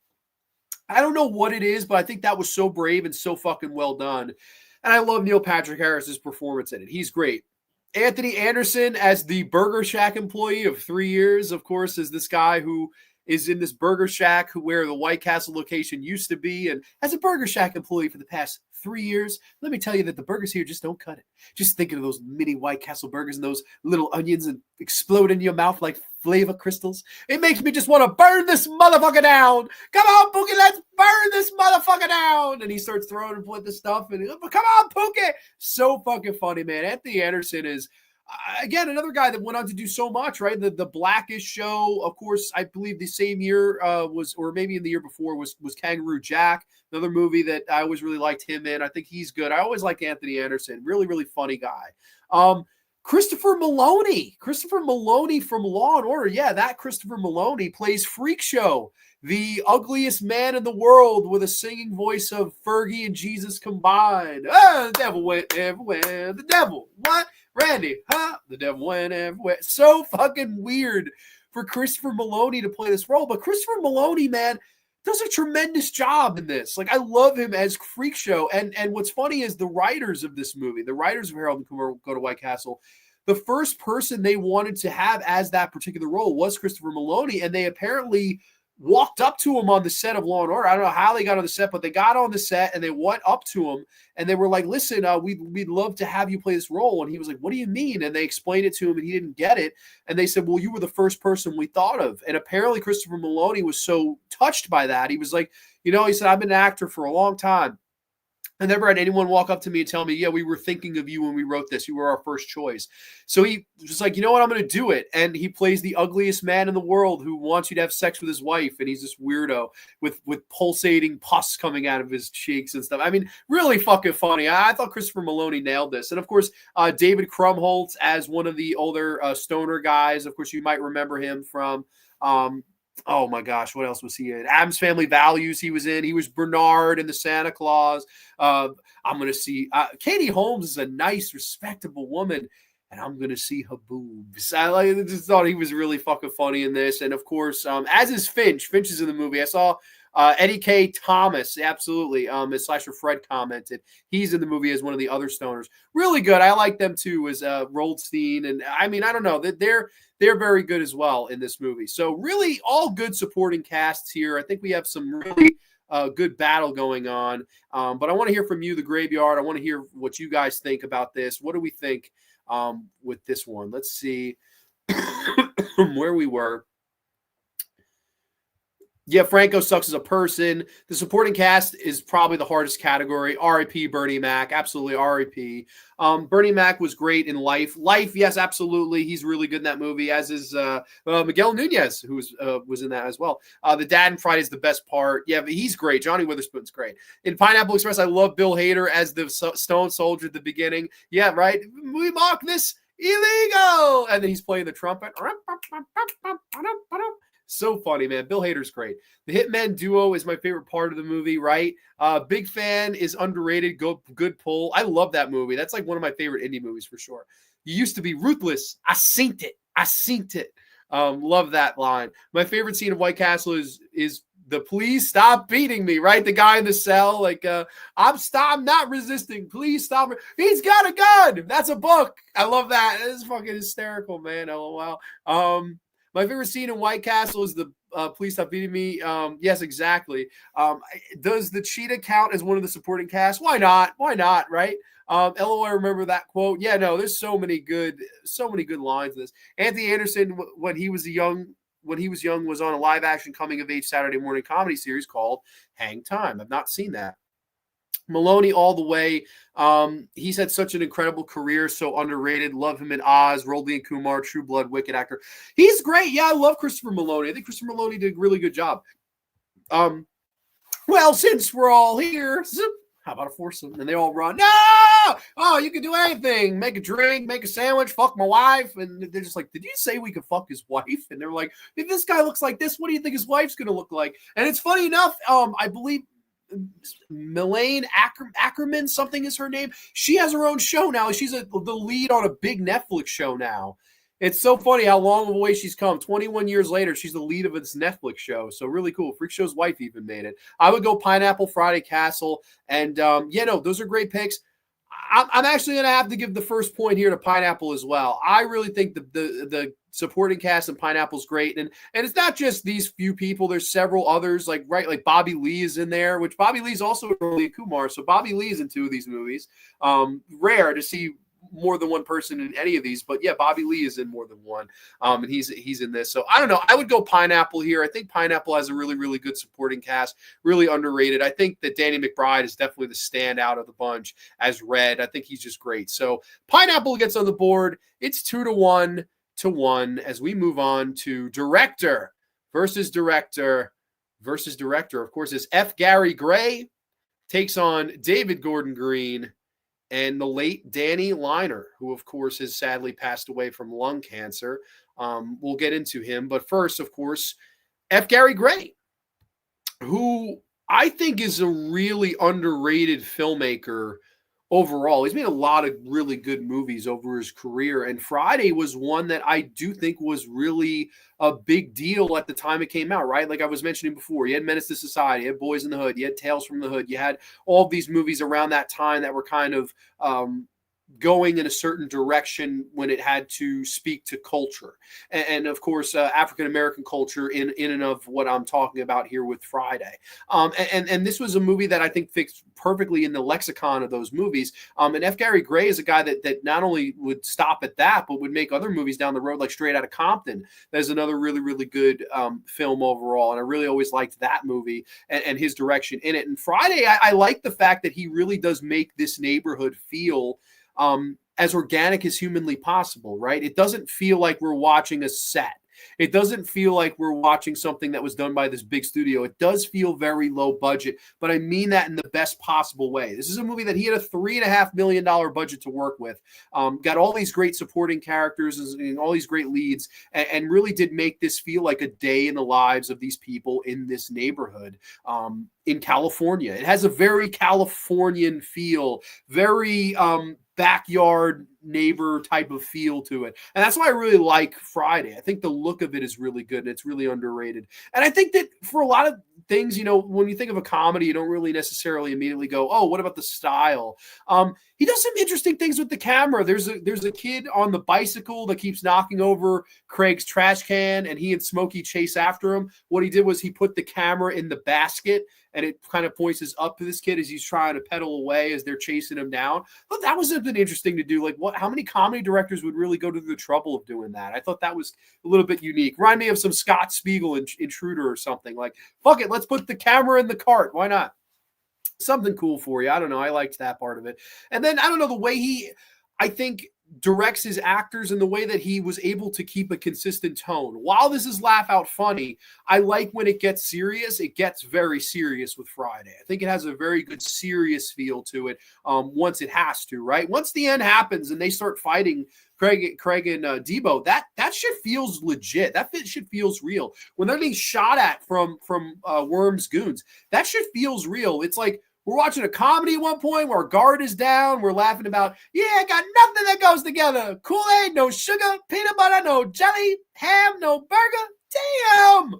I don't know what it is, but I think that was so brave and so fucking well done. And I love Neil Patrick Harris's performance in it. He's great. Anthony Anderson as the Burger Shack employee of 3 years, of course, is this guy who is in this Burger Shack where the White Castle location used to be. And as a Burger Shack employee for the past 3 years, let me tell you that the burgers here just don't cut it. Just thinking of those mini White Castle burgers and those little onions and explode in your mouth like flavor crystals. It makes me just want to burn this motherfucker down. Come on, Pookie, let's burn this motherfucker down. And he starts throwing and putting the stuff and come on, Pookie. So fucking funny, man. Anthony Anderson is, again, another guy that went on to do so much, right? The Blackish show, of course, I believe the same year was, or maybe in the year before, was Kangaroo Jack, another movie that I always really liked him in. I think he's good. I always like Anthony Anderson. Really, really funny guy. Christopher Maloney from Law and Order. Yeah, that Christopher Maloney plays Freak Show, the ugliest man in the world with a singing voice of Fergie and Jesus combined. The devil went everywhere. The devil, what? Randy, huh? The devil went everywhere. So fucking weird for Christopher Maloney to play this role. But Christopher Maloney, man, does a tremendous job in this. Like, I love him as Freak Show. And what's funny is the writers of this movie, the writers of Harold and Kumar Go to White Castle, the first person they wanted to have as that particular role was Christopher Maloney. And they apparently walked up to him on the set of Law and Order. I don't know how they got on the set, but they got on the set and they went up to him and they were like, listen, we'd love to have you play this role. And he was like, what do you mean? And they explained it to him and he didn't get it. And they said, well, you were the first person we thought of. And apparently Christopher Maloney was so touched by that. He was like, he said, I've been an actor for a long time. I never had anyone walk up to me and tell me, yeah, we were thinking of you when we wrote this. You were our first choice. So he was like, you know what? I'm going to do it. And he plays the ugliest man in the world who wants you to have sex with his wife. And he's this weirdo with pulsating pus coming out of his cheeks and stuff. I mean, really fucking funny. I thought Christopher Maloney nailed this. And of course, David Krumholtz as one of the older stoner guys. Of course, you might remember him from oh my gosh, what else was he in? Addams Family Values he was in. He was Bernard in the Santa Claus. I'm going to see Katie Holmes is a nice, respectable woman, and I'm going to see her boobs. I just thought he was really fucking funny in this. And of course, as is Finch. Finch is in the movie. I saw Eddie K. Thomas, absolutely. As Slasher Fred commented, he's in the movie as one of the other stoners. Really good. I like them too, as Roldstein. And I mean, I don't know, they're very good as well in this movie. So really all good supporting casts here. I think we have some really good battle going on. But I want to hear from you, the Graveyard. I want to hear what you guys think about this. What do we think with this one? Let's see where we were. Yeah, Franco sucks as a person. The supporting cast is probably the hardest category. R.I.P. Bernie Mac. Absolutely R.I.P. Bernie Mac was great in Life. Life, yes, absolutely. He's really good in that movie, as is Miguel Nunez, who was in that as well. The dad in Friday is the best part. Yeah, but he's great. Johnny Witherspoon's great. In Pineapple Express, I love Bill Hader as the Stone Soldier at the beginning. Yeah, right? We mark this illegal. And then he's playing the trumpet. So funny, man. Bill Hader's great. The Hitman duo is my favorite part of the movie, right? Big fan is underrated. Good pull. I love that movie. That's like one of my favorite indie movies for sure. You used to be ruthless. I synced it. Love that line. My favorite scene of White Castle is the please stop beating me, right? The guy in the cell, like, I'm not resisting. Please stop. He's got a gun. That's a book. I love that. It's fucking hysterical, man. LOL. My favorite scene in White Castle is the please stop beating me. Yes, exactly. Does the cheetah count as one of the supporting cast? Why not? Right? LOL, I remember that quote. Yeah, no, there's so many good lines in this. Anthony Anderson, when he was young, was on a live action coming of age Saturday morning comedy series called Hang Time. I've not seen that. Maloney all the way. He's had such an incredible career, so underrated. Love him in Oz, Harold and Kumar, True Blood, Wicked actor. He's great. Yeah, I love Christopher Maloney. I think Christopher Maloney did a really good job. Well, since we're all here, how about a foursome? And they all run. No! Oh, you can do anything. Make a drink, make a sandwich, fuck my wife. And they're just like, did you say we could fuck his wife? And they're like, if this guy looks like this, what do you think his wife's going to look like? And it's funny enough, I believe Melaine Ackerman, something is her name. She has her own show now. She's the lead on a big Netflix show now. It's so funny how long of a way she's come. 21 years later, she's the lead of this Netflix show. So really cool. Freak Show's wife even made it. I would go Pineapple Friday Castle. And, those are great picks. I'm actually going to have to give the first point here to Pineapple as well. I really think the supporting cast in Pineapple is great. And it's not just these few people. There's several others, like Bobby Lee is in there, which Bobby Lee's also Harold and Kumar. So Bobby Lee's in two of these movies. Rare to see more than one person in any of these, but yeah, Bobby Lee is in more than one, and he's in this. So I don't know. I would go Pineapple here. I think Pineapple has a really, really good supporting cast, really underrated. I think that Danny McBride is definitely the standout of the bunch as Red. I think he's just great. So Pineapple gets on the board. It's 2-1 as we move on to director versus director versus director. Of course, it's F. Gary Gray takes on David Gordon Green and the late Danny Liner, who, of course, has sadly passed away from lung cancer. We'll get into him. But first, of course, F. Gary Gray, who I think is a really underrated filmmaker overall. He's made a lot of really good movies over his career. And Friday was one that I do think was really a big deal at the time it came out, right? Like I was mentioning before, you had Menace to Society, you had Boys in the Hood, you had Tales from the Hood, you had all these movies around that time that were kind of going in a certain direction when it had to speak to culture. And of course, African-American culture in and of what I'm talking about here with Friday. And this was a movie that I think fits perfectly in the lexicon of those movies. And F. Gary Gray is a guy that not only would stop at that, but would make other movies down the road, like Straight Outta Compton. That's another really, really good film overall. And I really always liked that movie and his direction in it. And Friday, I like the fact that he really does make this neighborhood feel as organic as humanly possible, right? It doesn't feel like we're watching a set. It doesn't feel like we're watching something that was done by this big studio. It does feel very low budget, but I mean that in the best possible way. This is a movie that he had a $3.5 million budget to work with, got all these great supporting characters and all these great leads, and really did make this feel like a day in the lives of these people in this neighborhood in California. It has a very Californian feel, very backyard neighbor type of feel to it. And that's why I really like Friday. I think the look of it is really good and it's really underrated. And I think that for a lot of things, when you think of a comedy, you don't really necessarily immediately go, oh, what about the style? He does some interesting things with the camera. There's a kid on the bicycle that keeps knocking over Craig's trash can, and he and Smokey chase after him. What he did was he put the camera in the basket, and it kind of points up to this kid as he's trying to pedal away as they're chasing him down. But that was something interesting to do. Like, how many comedy directors would really go to the trouble of doing that? I thought that was a little bit unique. Remind me of some Scott Spiegel Intruder or something. Like, fuck it, let's put the camera in the cart. Why not? Something cool for you. I don't know. I liked that part of it. And then, I don't know, the way I think, directs his actors in the way that he was able to keep a consistent tone. While this is laugh out funny, I like when it gets serious. It gets very serious with Friday. I think it has a very good serious feel to it once it has to, right? Once the end happens and they start fighting Craig and Debo, that shit feels legit. That shit feels real. When they're being shot at from Worm's goons, that shit feels real. It's like, we're watching a comedy at one point where our guard is down. We're laughing about, got nothing that goes together. Kool-Aid, no sugar, peanut butter, no jelly, ham, no burger. Damn!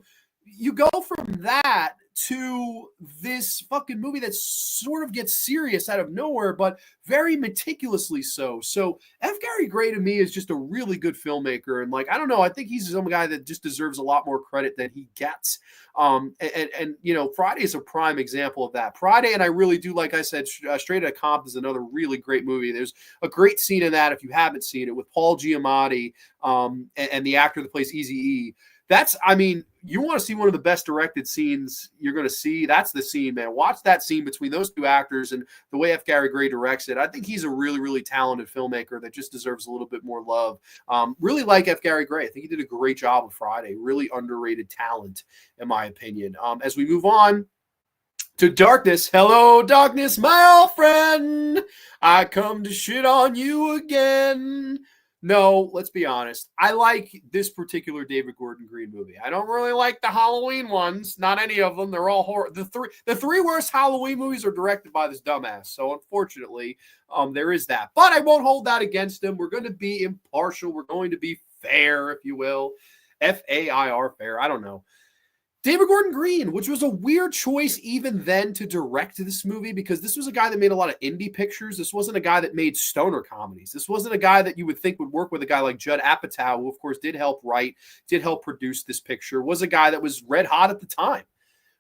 You go from that to this fucking movie that sort of gets serious out of nowhere, but very meticulously so. So F. Gary Gray to me is just a really good filmmaker. And I don't know, I think he's some guy that just deserves a lot more credit than he gets. And Friday is a prime example of that. Friday, and I really do, like I said, Straight Outta Compton is another really great movie. There's a great scene in that, if you haven't seen it, with Paul Giamatti and the actor that plays Eazy-E. you want to see one of the best directed scenes you're going to see. That's the scene, man. Watch that scene between those two actors and the way F. Gary Gray directs it. I think he's a really, really talented filmmaker that just deserves a little bit more love. Really like F. Gary Gray. I think he did a great job of Friday. Really underrated talent, in my opinion. As we move on to darkness. Hello, darkness, my old friend. I come to shit on you again. No, let's be honest. I like this particular David Gordon Green movie. I don't really like the Halloween ones. Not any of them. They're all horror. The three worst Halloween movies are directed by this dumbass. So unfortunately, there is that. But I won't hold that against him. We're going to be impartial. We're going to be fair, if you will. F-A-I-R, fair. I don't know. David Gordon Green, which was a weird choice even then to direct this movie, because this was a guy that made a lot of indie pictures. This wasn't a guy that made stoner comedies. This wasn't a guy that you would think would work with a guy like Judd Apatow, who of course did help write, did help produce this picture, was a guy that was red hot at the time,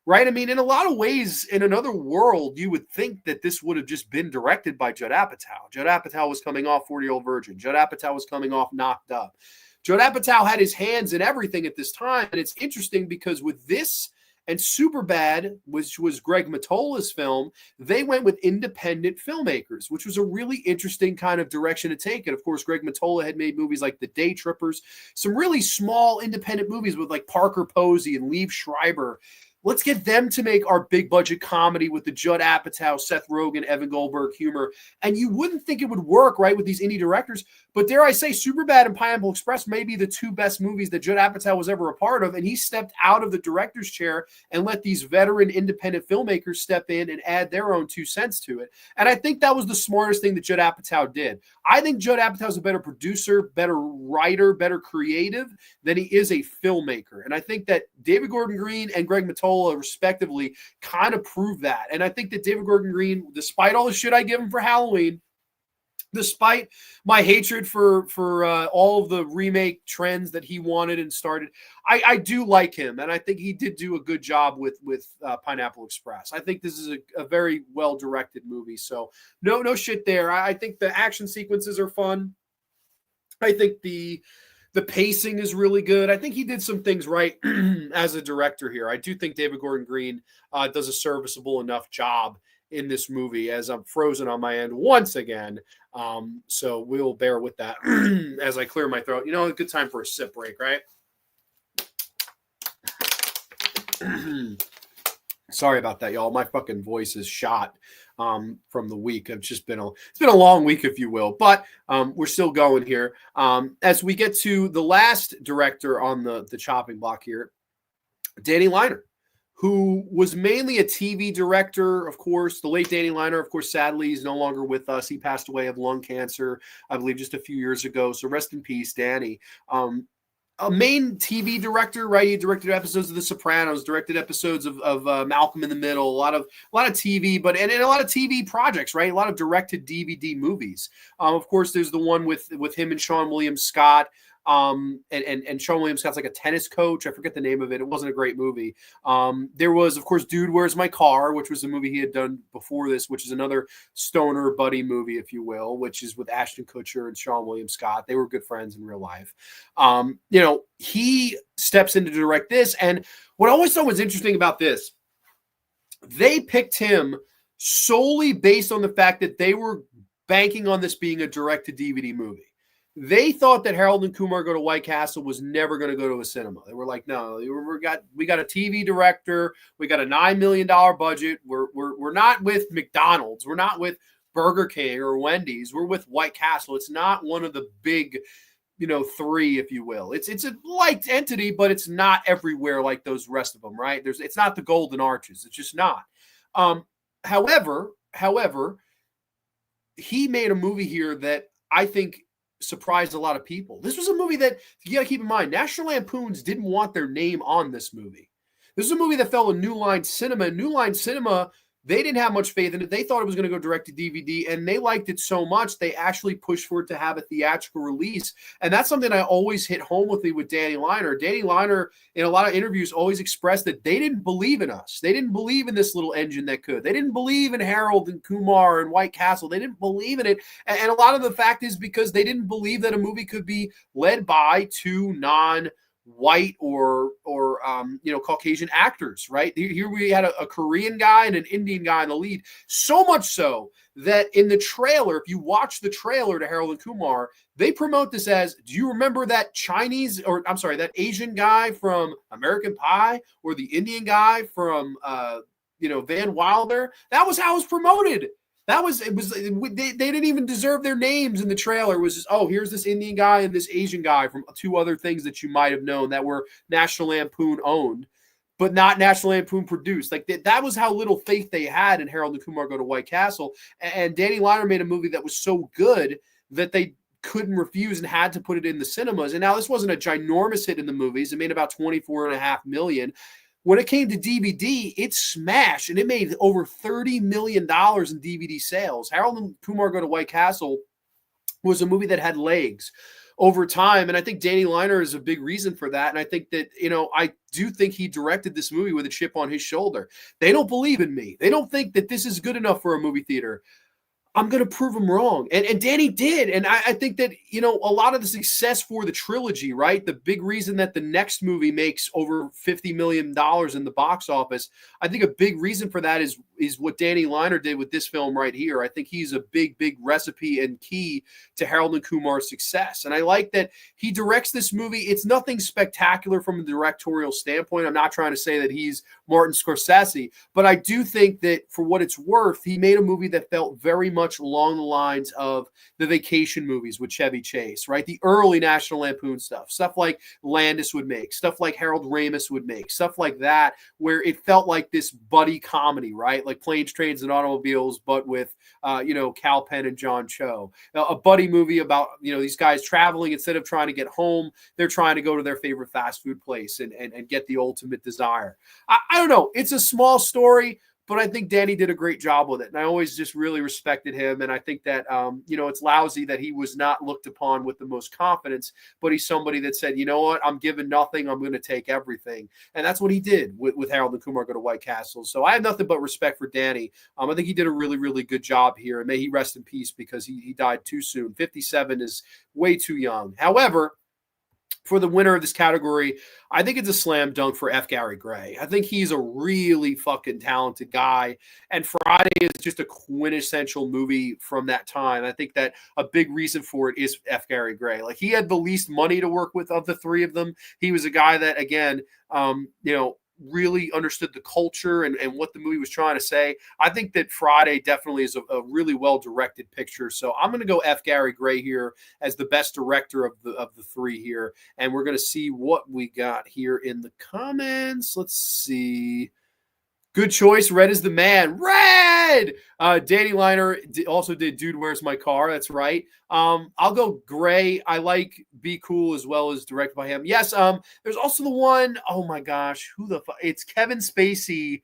right? I mean, in a lot of ways, in another world, you would think that this would have just been directed by Judd Apatow. Judd Apatow was coming off 40-Year-Old Virgin. Judd Apatow was coming off Knocked Up. Judd Apatow had his hands in everything at this time, and it's interesting because with this and Superbad, which was Greg Mottola's film, they went with independent filmmakers, which was a really interesting kind of direction to take. And of course, Greg Mottola had made movies like The Day Trippers, some really small independent movies with like Parker Posey and Liev Schreiber. Let's get them to make our big budget comedy with the Judd Apatow, Seth Rogen, Evan Goldberg humor. And you wouldn't think it would work, right, with these indie directors. But dare I say, Superbad and Pineapple Express may be the two best movies that Judd Apatow was ever a part of. And he stepped out of the director's chair and let these veteran independent filmmakers step in and add their own 2 cents to it. And I think that was the smartest thing that Judd Apatow did. I think Judd Apatow is a better producer, better writer, better creative than he is a filmmaker. And I think that David Gordon Green and Greg Mottola, respectively, kind of prove that. And I think that David Gordon Green, despite all the shit I give him for Halloween, despite my hatred for all of the remake trends that he wanted and started, I do like him, and I think he did do a good job with Pineapple Express. I think this is a very well-directed movie, so no shit there. I think the action sequences are fun. I think the pacing is really good. I think he did some things right as a director here. I do think David Gordon Green does a serviceable enough job in this movie, as I'm frozen on my end once again. So we'll bear with that as I clear my throat. A good time for a sip break, right? Sorry about that, y'all. My fucking voice is shot from the week. It's been a long week, if you will, but we're still going here. As we get to the last director on the chopping block here, Danny Liner, who was mainly a TV director, of course. The late Danny Liner, of course, sadly, he's no longer with us. He passed away of lung cancer, I believe, just a few years ago. So rest in peace, Danny. A main TV director, right? He directed episodes of The Sopranos, directed episodes of Malcolm in the Middle, a lot of TV, but and a lot of TV projects, right? A lot of directed DVD movies. Of course, there's the one with him and Sean William Scott. And Sean William Scott's like a tennis coach. I forget the name of it. It wasn't a great movie. There was, of course, Dude, Where's My Car, which was a movie he had done before this, which is another stoner buddy movie, if you will, which is with Ashton Kutcher and Sean William Scott. They were good friends in real life. He steps in to direct this. And what I always thought was interesting about this, they picked him solely based on the fact that they were banking on this being a direct-to-DVD movie. They thought that Harold and Kumar Go to White Castle was never going to go to a cinema. They were like, no, we got a TV director. We got a $9 million budget. We're not with McDonald's. We're not with Burger King or Wendy's. We're with White Castle. It's not one of the big, three, if you will. It's a liked entity, but it's not everywhere like those rest of them, right? It's not the Golden Arches. It's just not. However, he made a movie here that I think surprised a lot of people. This was a movie that you got to keep in mind. National Lampoons didn't want their name on this movie. This is a movie that fell in New Line Cinema. New Line Cinema, they didn't have much faith in it. They thought it was going to go direct to DVD, and they liked it so much they actually pushed for it to have a theatrical release. And that's something I always hit home with me with Danny Liner. Danny Liner, in a lot of interviews, always expressed that they didn't believe in us. They didn't believe in this little engine that could. They didn't believe in Harold and Kumar and White Castle. They didn't believe in it. And a lot of the fact is because they didn't believe that a movie could be led by two white or Caucasian actors, right? Here we had a Korean guy and an Indian guy in the lead. So much so that in the trailer, if you watch the trailer to Harold and Kumar, they promote this as, do you remember that that Asian guy from American Pie, or the Indian guy from Van Wilder? That was how it was promoted. They didn't even deserve their names in the trailer. It was just, oh, here's this Indian guy and this Asian guy from two other things that you might have known that were National Lampoon owned, but not National Lampoon produced. Like that was how little faith they had in Harold and Kumar Go to White Castle. And Danny Liner made a movie that was so good that they couldn't refuse and had to put it in the cinemas. And now this wasn't a ginormous hit in the movies. It made about $24.5 million. When it came to DVD, it smashed, and it made over $30 million in DVD sales. Harold and Kumar Go to White Castle was a movie that had legs over time, and I think Danny Liner is a big reason for that. And I think that, I do think he directed this movie with a chip on his shoulder. They don't believe in me. They don't think that this is good enough for a movie theater. I'm going to prove them wrong. And Danny did. And I think that, a lot of the success for the trilogy, right? The big reason that the next movie makes over $50 million in the box office, I think a big reason for that is what Danny Liner did with this film right here. I think he's a big, big recipe and key to Harold and Kumar's success. And I like that he directs this movie. It's nothing spectacular from a directorial standpoint. I'm not trying to say that he's Martin Scorsese, but I do think that for what it's worth, he made a movie that felt very much along the lines of the vacation movies with Chevy Chase, right? The early National Lampoon stuff like Landis would make, stuff like Harold Ramis would make, stuff like that, where it felt like this buddy comedy, right? Like Planes, Trains, and Automobiles, but with, Kal Penn and John Cho. A buddy movie about, these guys traveling. Instead of trying to get home, they're trying to go to their favorite fast food place and get the ultimate desire. I don't know. It's a small story, but I think Danny did a great job with it. And I always just really respected him. And I think that, it's lousy that he was not looked upon with the most confidence, but he's somebody that said, you know what, I'm giving nothing. I'm going to take everything. And that's what he did with Harold and Kumar Go to White Castle. So I have nothing but respect for Danny. I think he did a really, really good job here. And may he rest in peace, because he died too soon. 57 is way too young. However, for the winner of this category, I think it's a slam dunk for F. Gary Gray. I think he's a really fucking talented guy. And Friday is just a quintessential movie from that time. I think that a big reason for it is F. Gary Gray. Like, he had the least money to work with of the three of them. He was a guy that, again, really understood the culture and what the movie was trying to say. I think that Friday definitely is a really well-directed picture. So I'm going to go F. Gary Gray here as the best director of the three here. And we're going to see what we got here in the comments. Let's see. Good choice. Red is the man. Red! Danny Liner also did Dude, Where's My Car? That's right. I'll go Gray. I like Be Cool as well as directed by him. Yes, there's also the one, oh my gosh, who the fuck? It's Kevin Spacey.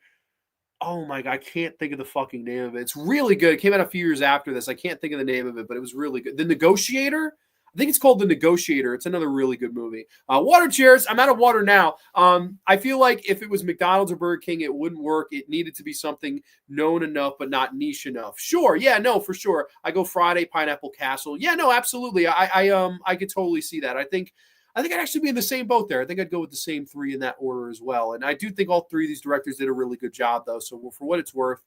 Oh my God, I can't think of the fucking name of it. It's really good. It came out a few years after this. I can't think of the name of it, but it was really good. The Negotiator? I think it's called The Negotiator. It's another really good movie. Water cheers. I'm out of water now. I feel like if it was McDonald's or Burger King, it wouldn't work. It needed to be something known enough, but not niche enough. Sure. Yeah, no, for sure. I go Friday, Pineapple Castle. Yeah, no, absolutely. I could totally see that. I think I'd actually be in the same boat there. I think I'd go with the same three in that order as well. And I do think all three of these directors did a really good job, though. So for what it's worth,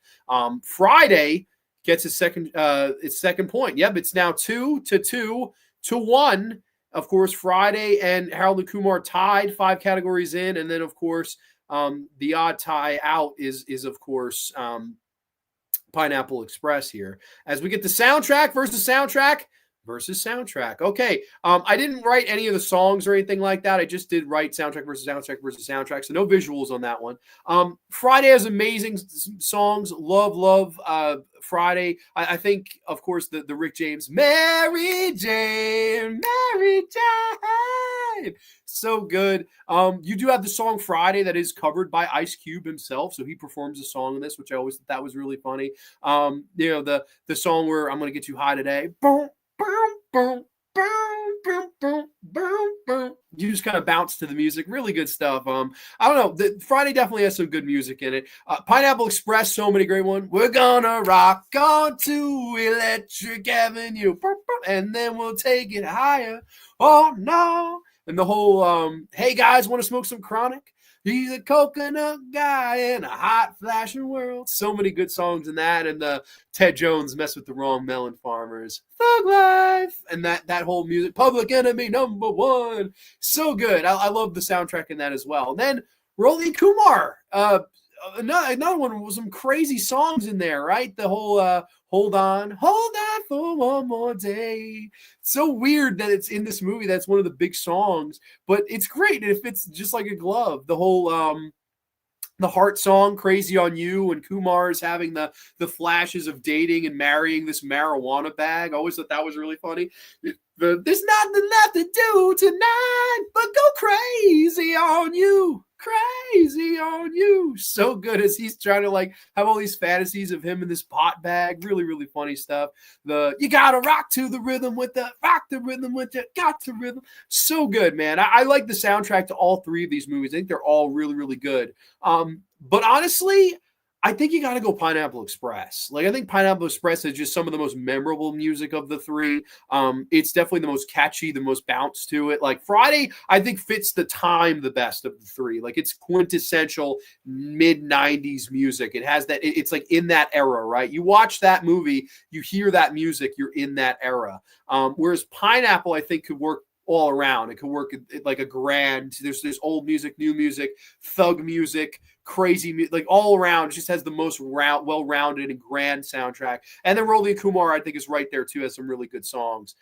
Friday gets its second point. Yep, it's now 2-2. To 1, of course, Friday and Harold and Kumar tied 5 categories in. And then, of course, the odd tie out is of course, Pineapple Express here. As we get the soundtrack versus soundtrack. Okay. I didn't write any of the songs or anything like that. I just did write soundtrack versus soundtrack. So no visuals on that one. Friday has amazing songs. Love Friday. I think, of course, the Rick James, Mary Jane. So good. You do have the song Friday that is covered by Ice Cube himself. So he performs a song in this, which I always thought that was really funny. The song where I'm going to get you high today. Boom. Boom, boom, boom, boom, boom, boom. You just kind of bounce to the music. Really good stuff. I don't know. Friday definitely has some good music in it. Pineapple Express, so many great ones. We're gonna rock on to Electric Avenue, and then we'll take it higher. Oh no, And the whole, hey guys, want to smoke some chronic? He's a coconut guy in a hot flashing world. So many good songs in that. And the Ted Jones Mess with the Wrong Melon Farmers. Thug Life. And that whole music. Public Enemy #1. So good. I love the soundtrack in that as well. And then Harold and Kumar. Another one with some crazy songs in there, right? The whole hold on for one more day. It's so weird that it's in this movie. That's one of the big songs, but it's great. It fits just like a glove. The whole the Heart song, Crazy on You, and Kumar is having the flashes of dating and marrying this marijuana bag. I always thought that was really funny. There's nothing left to do tonight but go crazy on you. Crazy on you. So good as he's trying to like have all these fantasies of him in this pot bag. Really, really funny stuff. You gotta rock to the rhythm with the got to rhythm. So good, man. I like the soundtrack to all three of these movies. I think they're all really, really good. But honestly, I think you got to go Pineapple Express. Like, I think Pineapple Express is just some of the most memorable music of the three. It's definitely the most catchy, the most bounce to it. Like, Friday, I think fits the time the best of the three. Like, it's quintessential mid-90s music. It has that, it's like in that era, right? You watch that movie, you hear that music, you're in that era. Whereas Pineapple, I think, could work all around. It could work like a grand. There's old music, new music, thug music, crazy music, like all around. It just has the most well-rounded and grand soundtrack. And then Harold and Kumar, I think, is right there too. Has some really good songs.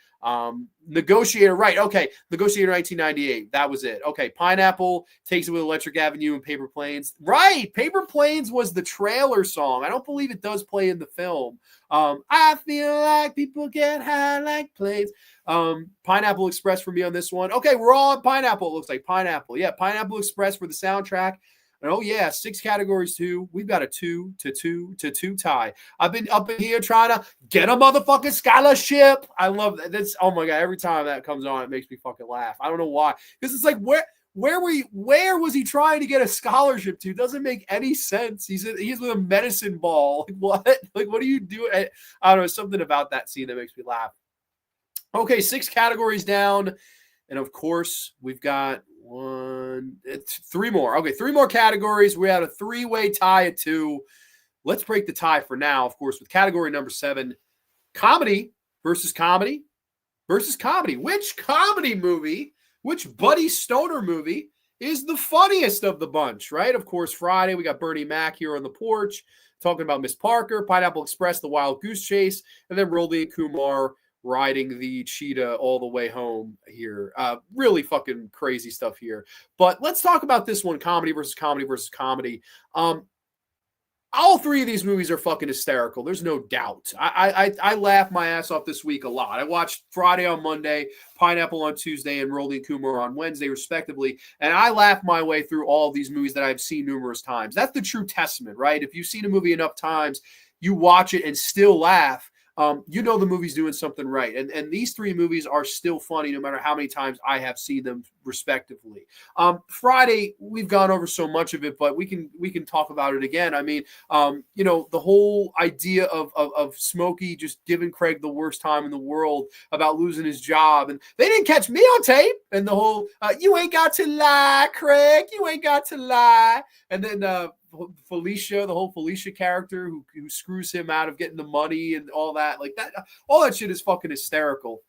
Negotiator, right? Okay, Negotiator, 1998. That was it. Okay, Pineapple takes it with Electric Avenue and Paper Planes. Right, Paper Planes was the trailer song. I don't believe it does play in the film. I feel like people get high like planes. Pineapple Express for me on this one. Okay, we're all on Pineapple. It looks like Pineapple. Yeah, Pineapple Express for the soundtrack. And oh yeah, 6 categories too. We've got a 2-2 tie. I've been up in here trying to get a motherfucking scholarship. I love that. That's, oh my God, every time that comes on, it makes me fucking laugh. I don't know why. Because it's like, where was he trying to get a scholarship to? Doesn't make any sense. He's with a medicine ball. Like, what? Like, what are you doing? I don't know. Something about that scene that makes me laugh. Okay, 6 categories down. And of course, we've got 3 more. Okay, 3 more categories. We had a 3-way tie at 2. Let's break the tie for now, of course, with category number 7, comedy versus comedy versus comedy. Which comedy movie, which Buddy Stoner movie is the funniest of the bunch, right? Of course, Friday, we got Bernie Mac here on the porch talking about Miss Parker, Pineapple Express, The Wild Goose Chase, and then Harold and Kumar riding the cheetah all the way home here. Really fucking crazy stuff here. But let's talk about this one, comedy versus comedy versus comedy. All 3 of these movies are fucking hysterical. There's no doubt. I laughed my ass off this week a lot. I watched Friday on Monday, Pineapple on Tuesday, and Harold and Kumar on Wednesday, respectively. And I laughed my way through all of these movies that I've seen numerous times. That's the true testament, right? If you've seen a movie enough times, you watch it and still laugh. You know the movie's doing something right. And these 3 movies are still funny no matter how many times I have seen them, respectively. Friday, we've gone over so much of it, but we can talk about it again. I mean, the whole idea of Smokey just giving Craig the worst time in the world about losing his job. And they didn't catch me on tape. And the whole, you ain't got to lie, Craig. You ain't got to lie. And then Felicia, the whole Felicia character who screws him out of getting the money and all that, like that, all that shit is fucking hysterical.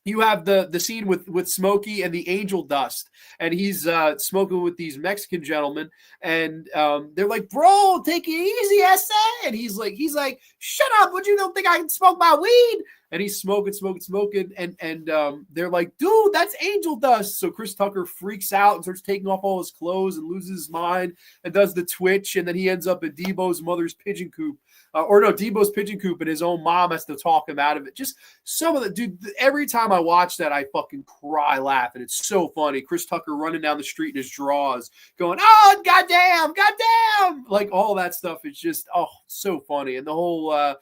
You have the scene with Smokey and the angel dust, and he's smoking with these Mexican gentlemen, and they're like, "Bro, take it easy, SA," and he's like, "Shut up! Would you don't think I can smoke my weed?" And he's smoking, and they're like, "Dude, that's angel dust." So Chris Tucker freaks out and starts taking off all his clothes and loses his mind and does the twitch, and then he ends up in Debo's mother's pigeon coop. Debo's pigeon coop, and his own mom has to talk him out of it. Just some of the, dude, every time I watch that, I fucking cry laughing. It's so funny. Chris Tucker running down the street in his drawers going, "Oh, goddamn. Like all that stuff is just, oh, so funny. And the whole,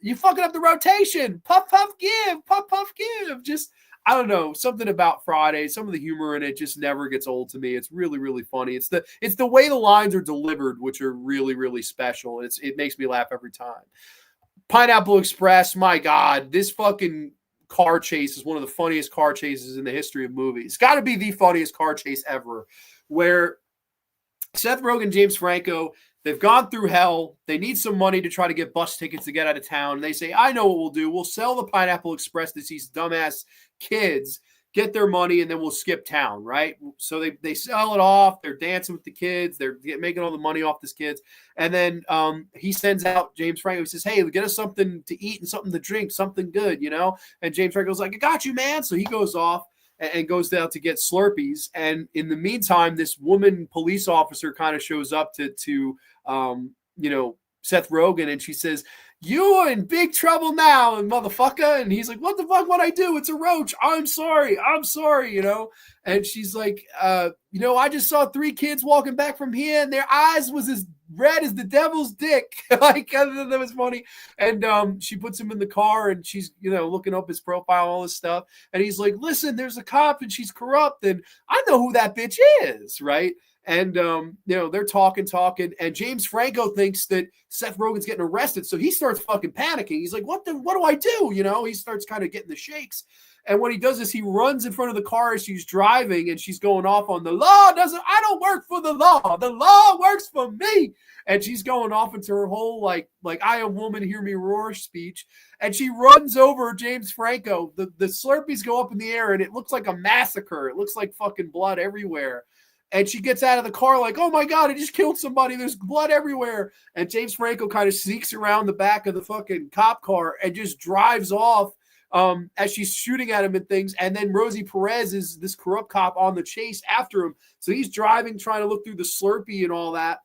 you fucking up the rotation. Puff, puff, give. Just, I don't know, something about Friday, some of the humor in it just never gets old to me. It's really, really funny. It's the way the lines are delivered, which are really, really special. It makes me laugh every time. Pineapple Express, my God, this fucking car chase is one of the funniest car chases in the history of movies. It's got to be the funniest car chase ever, where Seth Rogen, James Franco, they've gone through hell. They need some money to try to get bus tickets to get out of town. And they say, I know what we'll do. We'll sell the Pineapple Express to these dumbass kids, get their money, and then we'll skip town, right? So they sell it off. They're dancing with the kids. They're making all the money off these kids. And then he sends out James Franco. He says, hey, get us something to eat and something to drink, something good, you know? And James Franco's like, I got you, man. So he goes off and goes down to get Slurpees. And in the meantime, this woman police officer kind of shows up to Seth Rogen, and she says, you are in big trouble now, and motherfucker. And he's like, what the fuck would I do? It's a roach. I'm sorry, you know? And she's like, I just saw 3 kids walking back from here, and their eyes was as red as the devil's dick. Like, that was funny. And she puts him in the car, and she's, looking up his profile, all this stuff. And he's like, listen, there's a cop, and she's corrupt, and I know who that bitch is, right? And, they're talking, and James Franco thinks that Seth Rogen's getting arrested. So he starts fucking panicking. He's like, what do I do? He starts kind of getting the shakes. And what he does is he runs in front of the car as she's driving, and she's going off on I don't work for the law. The law works for me. And she's going off into her whole, like I am woman, hear me roar speech. And she runs over James Franco. The Slurpees go up in the air, and it looks like a massacre. It looks like fucking blood everywhere. And she gets out of the car like, oh, my God, I just killed somebody. There's blood everywhere. And James Franco kind of sneaks around the back of the fucking cop car and just drives off as she's shooting at him and things. And then Rosie Perez is this corrupt cop on the chase after him. So he's driving, trying to look through the Slurpee and all that.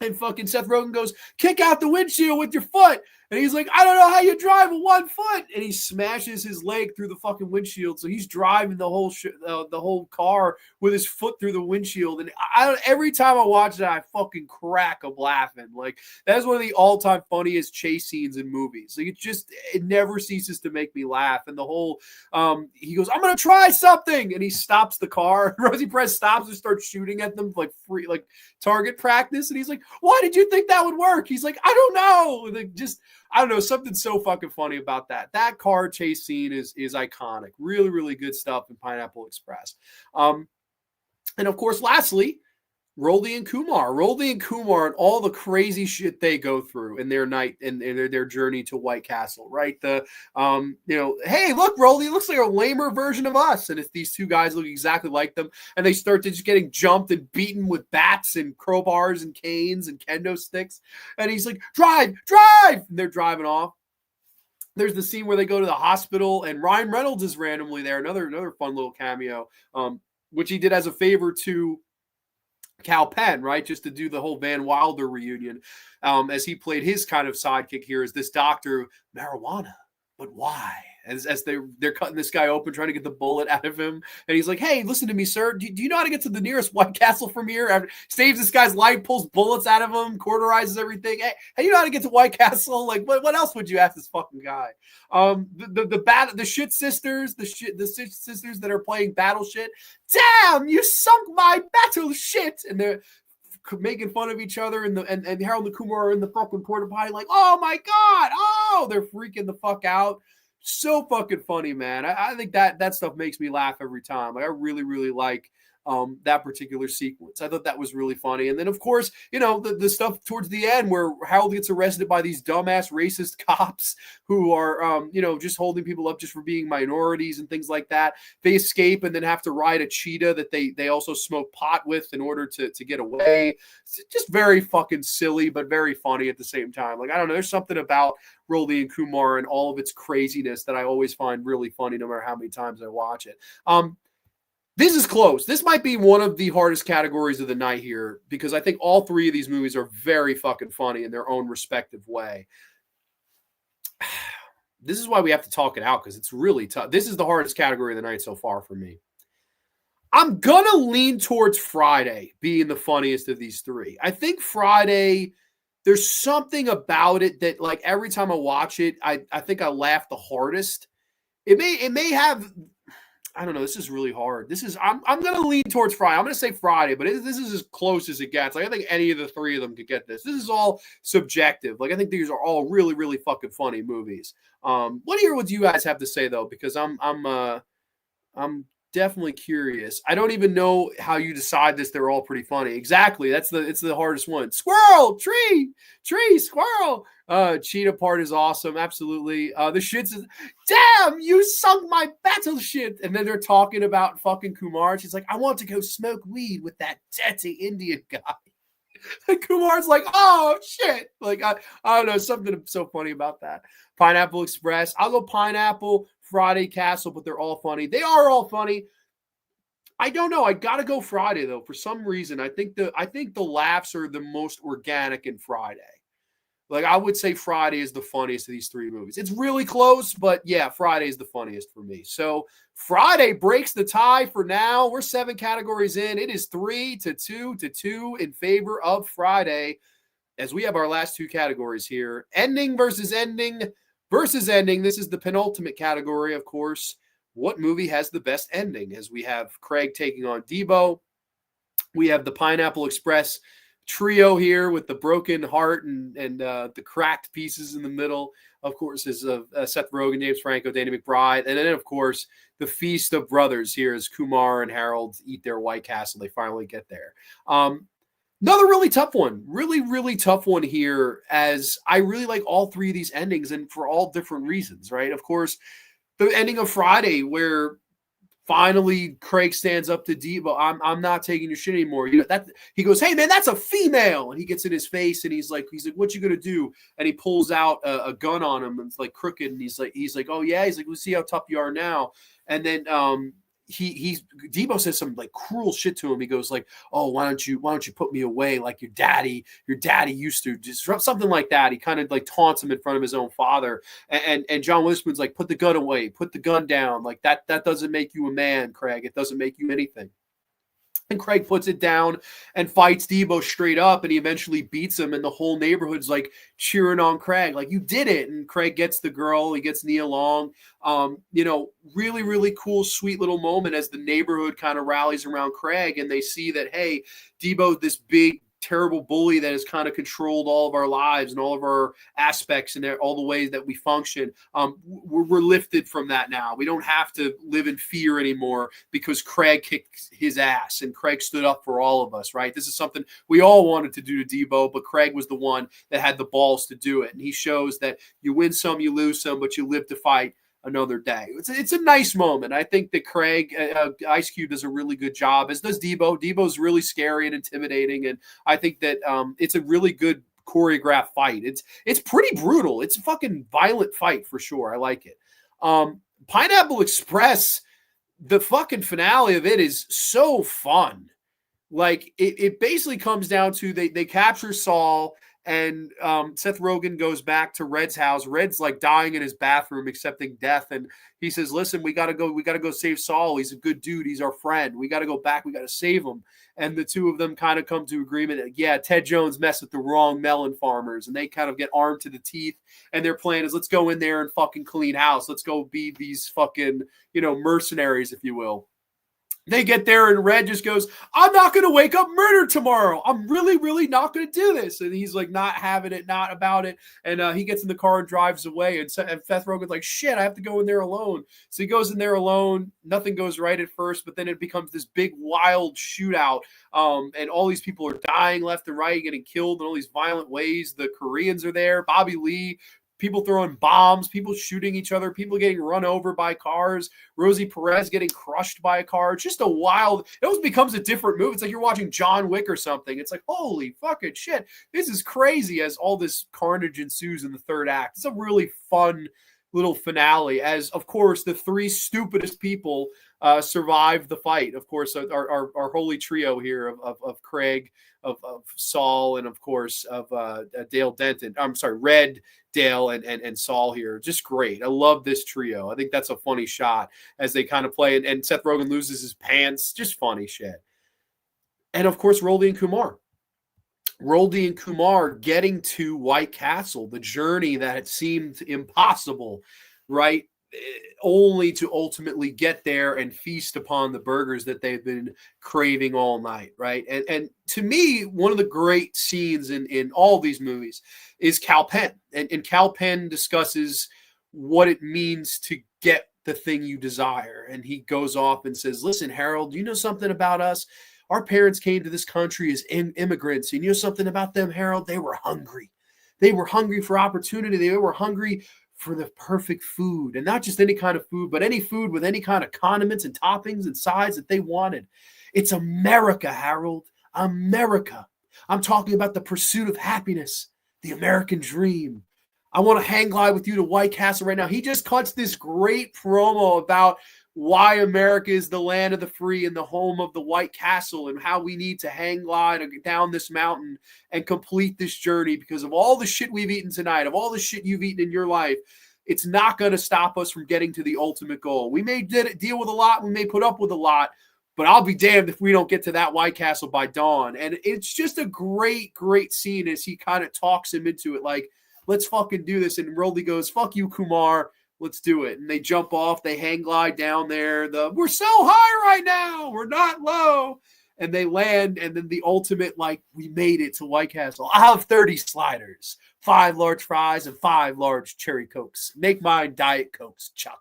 And fucking Seth Rogen goes, kick out the windshield with your foot. And he's like, I don't know how you drive with 1 foot. And he smashes his leg through the fucking windshield. So he's driving the whole car with his foot through the windshield. And every time I watch that, I fucking crack up laughing. Like, that's one of the all-time funniest chase scenes in movies. Like, it never ceases to make me laugh. And the whole, he goes, I'm going to try something. And he stops the car. Rosie Perez stops and starts shooting at them like target practice. And he's like, why did you think that would work? He's like, I don't know. Like, I don't know, something so fucking funny about that. That car chase scene is iconic. Really, really good stuff in Pineapple Express. And of course, lastly, Roldy and Kumar. Roldy and Kumar and all the crazy shit they go through in their night and their journey to White Castle, right? Hey, look, Roldy, it looks like a lamer version of us. And it's these 2 guys look exactly like them. And they start to just getting jumped and beaten with bats and crowbars and canes and kendo sticks. And he's like, drive! And they're driving off. There's the scene where they go to the hospital and Ryan Reynolds is randomly there. Another fun little cameo, which he did as a favor to Cal Penn, right? Just to do the whole Van Wilder reunion, as he played his kind of sidekick here as this doctor, marijuana, but why? As they're cutting this guy open, trying to get the bullet out of him. And he's like, hey, listen to me, sir. Do you know how to get to the nearest White Castle from here? Saves this guy's life, pulls bullets out of him, cauterizes everything. Hey, you know how to get to White Castle? Like, what else would you ask this fucking guy? The shit sisters, the shit sisters that are playing battle shit. Damn, you sunk my battle shit. And they're making fun of each other, and Harold and Kumar are in the fucking porta potty like, oh my God, they're freaking the fuck out. So fucking funny, man. I think that stuff makes me laugh every time. Like, I really, really like that particular sequence. I thought that was really funny. And then, of course, the stuff towards the end where Harold gets arrested by these dumbass racist cops who are, just holding people up just for being minorities and things like that. They escape and then have to ride a cheetah that they also smoke pot with in order to get away. It's just very fucking silly, but very funny at the same time. Like, I don't know, there's something about Roldy and Kumar and all of its craziness that I always find really funny no matter how many times I watch it. This is close. This might be one of the hardest categories of the night here because I think all 3 of these movies are very fucking funny in their own respective way. This is why we have to talk it out because it's really tough. This is the hardest category of the night so far for me. I'm going to lean towards Friday being the funniest of these 3. I think Friday, there's something about it that, like, every time I watch it, I think I laugh the hardest. It may have... I don't know. This is really hard. I'm going to lean towards Friday. I'm going to say Friday, but this is as close as it gets. Like, I think any of the three of them could get this. This is all subjective. Like, I think these are all really, really fucking funny movies. What do you guys have to say though? Because I'm definitely curious. I don't even know how you decide this. They're all pretty funny. Exactly. It's the hardest one. Squirrel, tree, squirrel. Cheetah part is awesome. Absolutely. The shits is, damn, you sunk my battleship. And then they're talking about fucking Kumar. She's like, I want to go smoke weed with that dirty Indian guy. And Kumar's like, oh shit. Like, I don't know, something so funny about that. Pineapple Express. I'll go Pineapple, Friday, Castle, but they're all funny. They are all funny. I don't know. I gotta go Friday though. For some reason, I think the laughs are the most organic in Friday. Like, I would say Friday is the funniest of these three movies. It's really close, but yeah, Friday is the funniest for me. So Friday breaks the tie for now. We're 7 categories in. It is 3-2 in favor of Friday, as we have our last 2 categories here. Ending versus ending versus ending. This is the penultimate category, of course. What movie has the best ending? As we have Craig taking on Debo. We have the Pineapple Express trio here with the broken heart and the cracked pieces in the middle. Of course, is Seth Rogen, James Franco, Danny McBride. And then, of course, the Feast of Brothers here as Kumar and Harold eat their White Castle. They finally get there. Another really tough one. Really, really tough one here, as I really like all 3 of these endings, and for all different reasons, right? Of course, the ending of Friday, where finally Craig stands up to Debo. I'm not taking your shit anymore. You know that he goes, hey man, that's a female, and he gets in his face and he's like, what you gonna do? And he pulls out a gun on him, and it's like crooked, and he's like, oh yeah, he's like, let's see how tough you are now. And then Debo says some like cruel shit to him. He goes like, oh, why don't you put me away like your daddy used to, just something like that. He kind of like taunts him in front of his own father. And John Witherspoon's like, put the gun away, put the gun down. Like that doesn't make you a man, Craig. It doesn't make you anything. And Craig puts it down and fights Debo straight up, and he eventually beats him, and the whole neighborhood's like cheering on Craig, like, you did it. And Craig gets the girl, he gets Nia Long. Really, really cool, sweet little moment as the neighborhood kind of rallies around Craig, and they see that, hey, Debo, this big, terrible bully that has kind of controlled all of our lives and all of our aspects and all the ways that we function. We're lifted from that now. We don't have to live in fear anymore because Craig kicked his ass and Craig stood up for all of us, right? This is something we all wanted to do to Debo, but Craig was the one that had the balls to do it. And he shows that you win some, you lose some, but you live to fight another day. It's a nice moment. I think that Craig, Ice Cube, does a really good job, as does Debo. Debo's really scary and intimidating, and I think that it's a really good choreographed fight. It's pretty brutal. It's a fucking violent fight for sure. I like it. Pineapple Express, the fucking finale of it is so fun. Like it basically comes down to they capture Saul. And Seth Rogen goes back to Red's house. Red's like dying in his bathroom, accepting death. And he says, listen, we got to go save Saul. He's a good dude. He's our friend. We got to go back. We got to save him. And the two of them kind of come to agreement. Yeah, Ted Jones messed with the wrong melon farmers. And they kind of get armed to the teeth. And their plan is, let's go in there and fucking clean house. Let's go be these fucking, mercenaries, if you will. They get there and Red just goes, I'm not going to wake up murdered tomorrow. I'm really, really not going to do this. And he's like not having it, not about it. And he gets in the car and drives away. And Seth Rogen's like, shit, I have to go in there alone. So he goes in there alone. Nothing goes right at first, but then it becomes this big wild shootout. And all these people are dying left and right, getting killed in all these violent ways. The Koreans are there. Bobby Lee. People throwing bombs, people shooting each other, people getting run over by cars, Rosie Perez getting crushed by a car. It's just a wild, it almost becomes a different movie. It's like you're watching John Wick or something. It's like, holy fucking shit. This is crazy, as all this carnage ensues in the third act. It's a really fun little finale, as, of course, the 3 stupidest people survive the fight. Of course, our holy trio here of Craig, of Saul, and of course of Dale Denton. I'm sorry, Red, Dale, and Saul here. Just great. I love this trio. I think that's a funny shot as they kind of play, and Seth Rogen loses his pants. Just funny shit. And of course, Roldy and Kumar. Roldy and Kumar getting to White Castle, the journey that had seemed impossible, right? only to ultimately get there and feast upon the burgers that they've been craving all night, right? And to me, one of the great scenes in all these movies is Cal Penn. And Cal Penn discusses what it means to get the thing you desire. And he goes off and says, listen, Harold, you know something about us? Our parents came to this country as immigrants. And you know something about them, Harold? They were hungry. They were hungry for opportunity. They were hungry for the perfect food, and not just any kind of food, but any food with any kind of condiments and toppings and sides that they wanted. It's America, Harold. America. I'm talking about the pursuit of happiness, the American dream. I want to hang glide with you to White Castle right now. He just cuts this great promo about why America is the land of the free and the home of the White Castle, and how we need to hang glide down this mountain and complete this journey because of all the shit we've eaten tonight, of all the shit you've eaten in your life. It's not going to stop us from getting to the ultimate goal. We may deal with a lot. We may put up with a lot, but I'll be damned if we don't get to that White Castle by dawn. And it's just a great, great scene as he kind of talks him into it. Like, let's fucking do this. And Roldy goes, fuck you, Kumar. Let's do it. And they jump off. They hang glide down there. We're so high right now. We're not low. And they land. And then the ultimate, like, we made it to White Castle. I'll have 30 sliders, 5 large fries, and 5 large cherry Cokes. Make mine Diet Cokes, Chuck.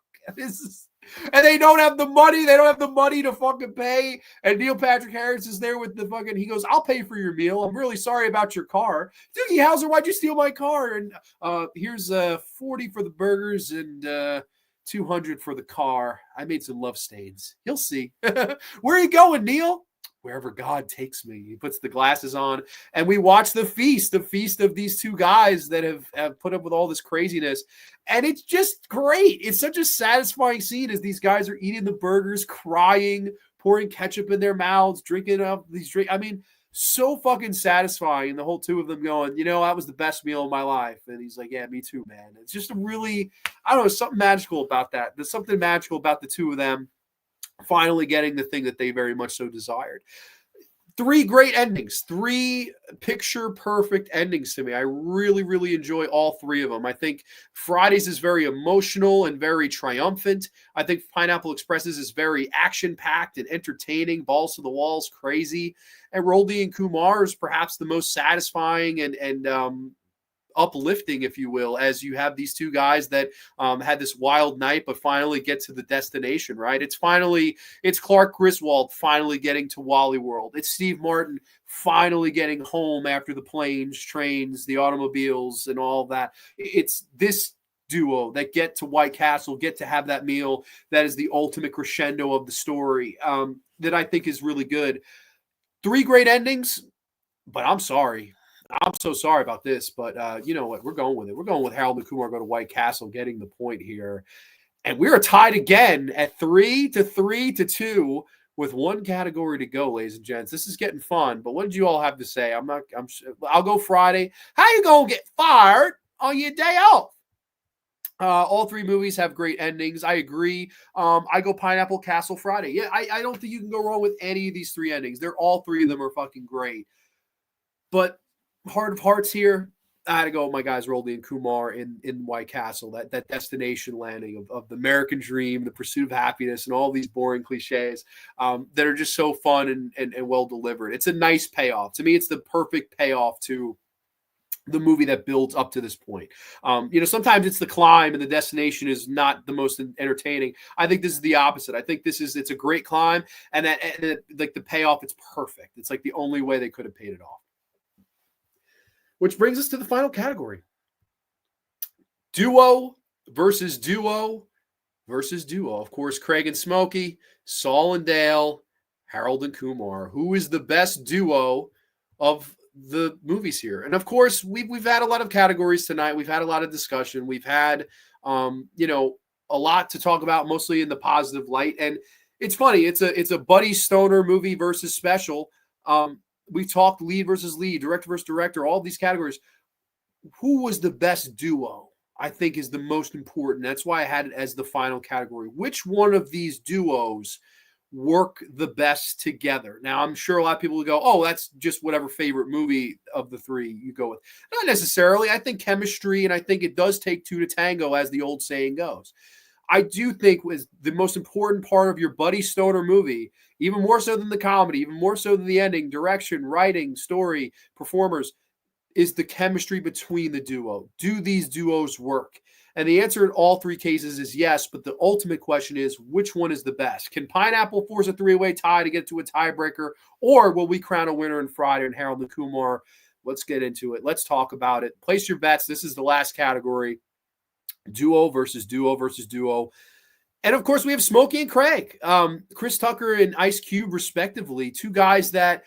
And they don't have the money. They don't have the money to fucking pay. And Neil Patrick Harris is there with the fucking, he goes, I'll pay for your meal. I'm really sorry about your car. Doogie Howser, why'd you steal my car? And here's 40 for the burgers and 200 for the car. I made some love stains. You'll see. Where are you going, Neil? Wherever God takes me. He puts the glasses on, and we watch the feast of these two guys that have put up with all this craziness. And it's just great. It's such a satisfying scene as these guys are eating the burgers, crying, pouring ketchup in their mouths, drinking up these drinks. I mean, so fucking satisfying. And the whole two of them going, you know, that was the best meal of my life. And he's like, yeah, me too, man. It's just a really, I don't know, something magical about that. There's something magical about the two of them finally getting the thing that they very much so desired. 3 great endings, 3 picture perfect endings to me. I really, really enjoy all 3 of them. I think Fridays is very emotional and very triumphant. I think Pineapple Express's is very action-packed and entertaining, balls to the walls, crazy. And Roldy and Kumar is perhaps the most satisfying and uplifting, if you will, as you have these two guys that had this wild night, but finally get to the destination, right? It's Clark Griswold finally getting to Wally World. It's Steve Martin finally getting home after the planes, trains, the automobiles, and all that. It's this duo that get to White Castle, get to have that meal. That is the ultimate crescendo of the story that I think is really good. 3 great endings, but I'm sorry. I'm so sorry about this, but you know what? We're going with it. We're going with Harold and Kumar Go to White Castle, getting the point here. And we are tied again at 3-2 with 1 category to go, ladies and gents. This is getting fun, but what did you all have to say? I'll go Friday. How you going to get fired on your day off? All 3 movies have great endings. I agree. I go Pineapple Castle Friday. Yeah, I don't think you can go wrong with any of these 3 endings. All 3 of them are fucking great. But heart of hearts here, I had to go with my guys Roldy and Kumar in White Castle, that destination landing of the American dream, the pursuit of happiness, and all these boring cliches that are just so fun and well delivered. It's a nice payoff. To me, it's the perfect payoff to the movie that builds up to this point. Sometimes it's the climb and the destination is not the most entertaining. I think this is the opposite. I think it's a great climb, and like the payoff, it's perfect. It's like the only way they could have paid it off. Which brings us to the final category. Duo versus duo versus duo. Of course, Craig and Smokey, Saul and Dale, Harold and Kumar. Who is the best duo of the movies here? And of course, we've had a lot of categories tonight. We've had a lot of discussion. We've had, a lot to talk about, mostly in the positive light. And it's funny. It's a buddy stoner movie versus special. We talked lead versus lead, director versus director, all these categories. Who was the best duo, I think, is the most important. That's why I had it as the final category. Which one of these duos work the best together? Now, I'm sure a lot of people will go, oh, that's just whatever favorite movie of the 3 you go with. Not necessarily. I think chemistry, and I think it does take 2 to tango, as the old saying goes. I do think was the most important part of your buddy stoner movie, even more so than the comedy, even more so than the ending, direction, writing, story, performers, is the chemistry between the duo. Do these duos work? And the answer in all three cases is yes, but the ultimate question is, which one is the best? Can Pineapple force a three-way tie to get to a tiebreaker, or will we crown a winner on Friday in Harold and Kumar? Let's get into it. Let's talk about it. Place your bets. This is the last category. Duo versus duo versus duo. And of course, we have Smokey and Craig, Chris Tucker and Ice Cube, respectively. Two guys that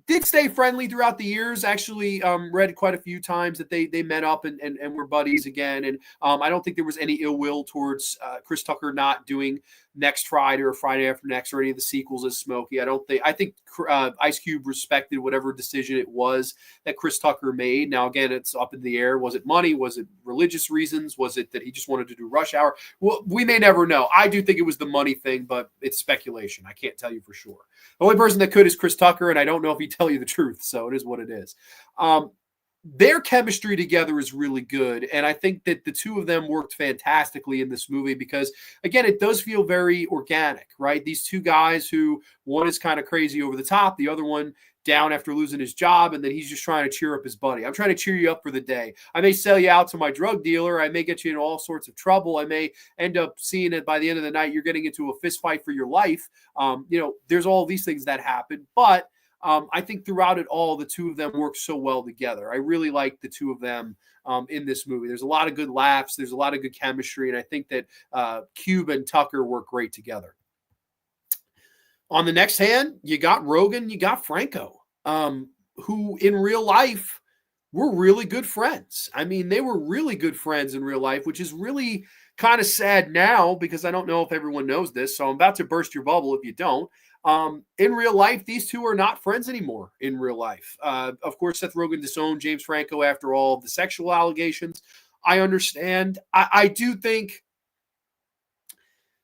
did stay friendly throughout the years. Actually, read quite a few times that they met up and were buddies again. And I don't think there was any ill will towards Chris Tucker not doing Next Friday or Friday After Next or any of the sequels as Smokey. I think Ice Cube respected whatever decision it was that Chris Tucker made. Now, again, it's up in the air. Was it money? Was it religious reasons? Was it that he just wanted to do Rush Hour? Well, we may never know. I do think it was the money thing, but it's speculation. I can't tell you for sure. The only person that could is Chris Tucker, and I don't know if he'd tell you the truth, so it is what it is. Their chemistry together is really good, and I think that the two of them worked fantastically in this movie because, again, it does feel very organic, right? These two guys who, one is kind of crazy over the top, the other one down after losing his job, and then he's just trying to cheer up his buddy. I'm trying to cheer you up for the day. I may sell you out to my drug dealer. I may get you in all sorts of trouble. I may end up seeing it by the end of the night, you're getting into a fist fight for your life. There's all these things that happen, but I think throughout it all, the two of them work so well together. I really like the two of them in this movie. There's a lot of good laughs. There's a lot of good chemistry. And I think that Cube and Tucker work great together. On the next hand, you got Rogan, you got Franco, who in real life were really good friends. I mean, they were really good friends in real life, which is really kind of sad now because I don't know if everyone knows this. So I'm about to burst your bubble if you don't. In real life, these two are not friends anymore in real life. Of course, Seth Rogen disowned James Franco after all of the sexual allegations. I understand. I do think,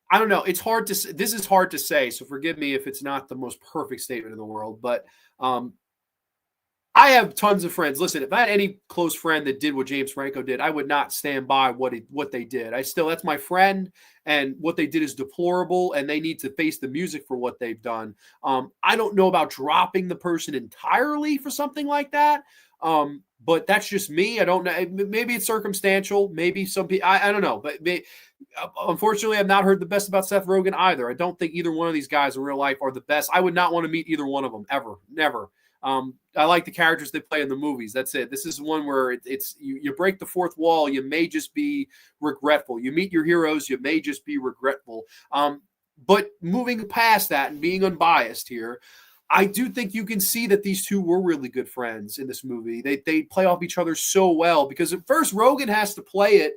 I don't know. It's hard to say. This is hard to say. So forgive me if it's not the most perfect statement in the world, but I have tons of friends. Listen, if I had any close friend that did what James Franco did, I would not stand by what they did. That's my friend, and what they did is deplorable, and they need to face the music for what they've done. I don't know about dropping the person entirely for something like that, but that's just me. I don't know. Maybe it's circumstantial. Maybe some people. I don't know, but unfortunately, I've not heard the best about Seth Rogen either. I don't think either one of these guys in real life are the best. I would not want to meet either one of them ever, never. I like the characters they play in the movies. That's it. This is one where it's you break the fourth wall. You may just be regretful. You meet your heroes. You may just be regretful. But moving past that and being unbiased here, I do think you can see that these two were really good friends in this movie. They play off each other so well because at first Rogan has to play it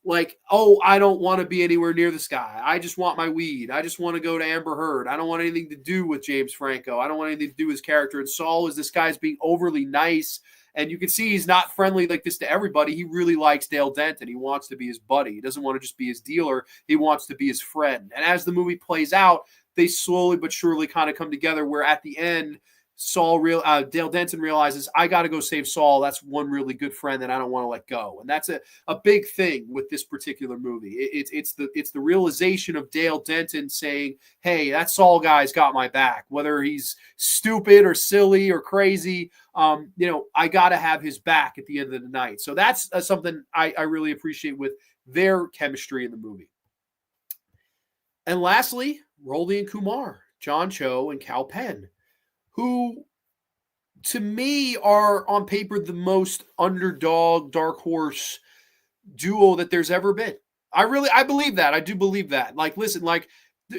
like, oh, I don't want to be anywhere near this guy. I just want my weed. I just want to go to Amber Heard. I don't want anything to do with James Franco. I don't want anything to do with his character. And Saul is this guy's being overly nice. And you can see he's not friendly like this to everybody. He really likes Dale Denton. He wants to be his buddy. He doesn't want to just be his dealer. He wants to be his friend. And as the movie plays out, they slowly but surely kind of come together where at the end, Dale Denton realizes, I got to go save Saul. That's one really good friend that I don't want to let go. And that's a big thing with this particular movie. It's the realization of Dale Denton saying, hey, that Saul guy's got my back, whether he's stupid or silly or crazy. I got to have his back at the end of the night. So that's something I really appreciate with their chemistry in the movie. And lastly, Roldy and Kumar, John Cho and Kal Penn, who to me are on paper the most underdog, dark horse duo that there's ever been. I believe that. I do believe that. Like, listen, like,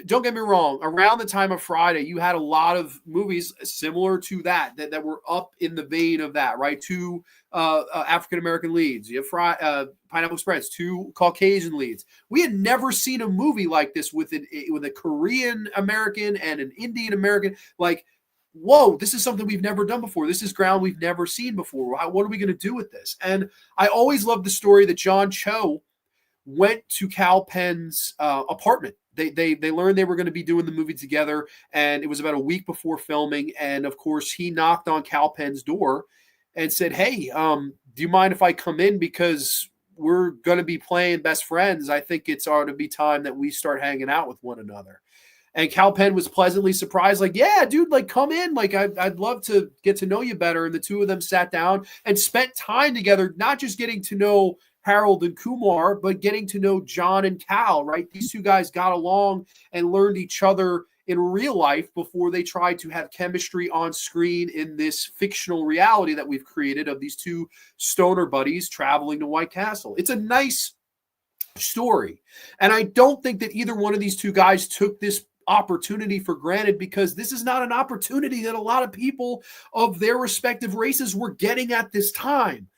don't get me wrong. Around the time of Friday, you had a lot of movies similar to that were up in the vein of that, right? Two African-American leads. You have Pineapple Express, two Caucasian leads. We had never seen a movie like this with a Korean-American and an Indian-American. Like, whoa, this is something we've never done before. This is ground we've never seen before. What are we going to do with this? And I always loved the story that John Cho went to Kal Penn's apartment. They learned they were going to be doing the movie together, and it was about a week before filming. And of course, he knocked on Kal Penn's door and said, hey, do you mind if I come in? Because we're going to be playing best friends, I think it's ought to be time that we start hanging out with one another. And Kal Penn was pleasantly surprised, like, yeah, dude, like, come in. Like, I'd love to get to know you better. And the two of them sat down and spent time together, not just getting to know Harold and Kumar, but getting to know John and Cal, right? These two guys got along and learned each other in real life before they tried to have chemistry on screen in this fictional reality that we've created of these two stoner buddies traveling to White Castle. It's a nice story. And I don't think that either one of these two guys took this opportunity for granted, because this is not an opportunity that a lot of people of their respective races were getting at this time.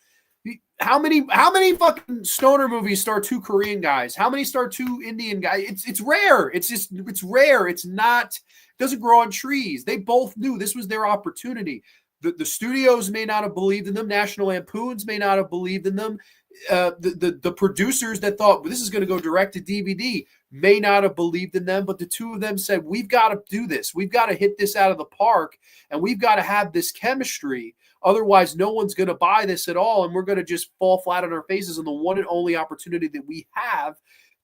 How many fucking stoner movies star two Korean guys? How many star two Indian guys? It's rare. It's rare. It's not, it doesn't grow on trees. They both knew this was their opportunity. The studios may not have believed in them. National Lampoons may not have believed in them. The producers that thought, well, this is going to go direct to DVD may not have believed in them, but the two of them said, we've got to do this. We've got to hit this out of the park, and we've got to have this chemistry. Otherwise, no one's going to buy this at all, and we're going to just fall flat on our faces on the one and only opportunity that we have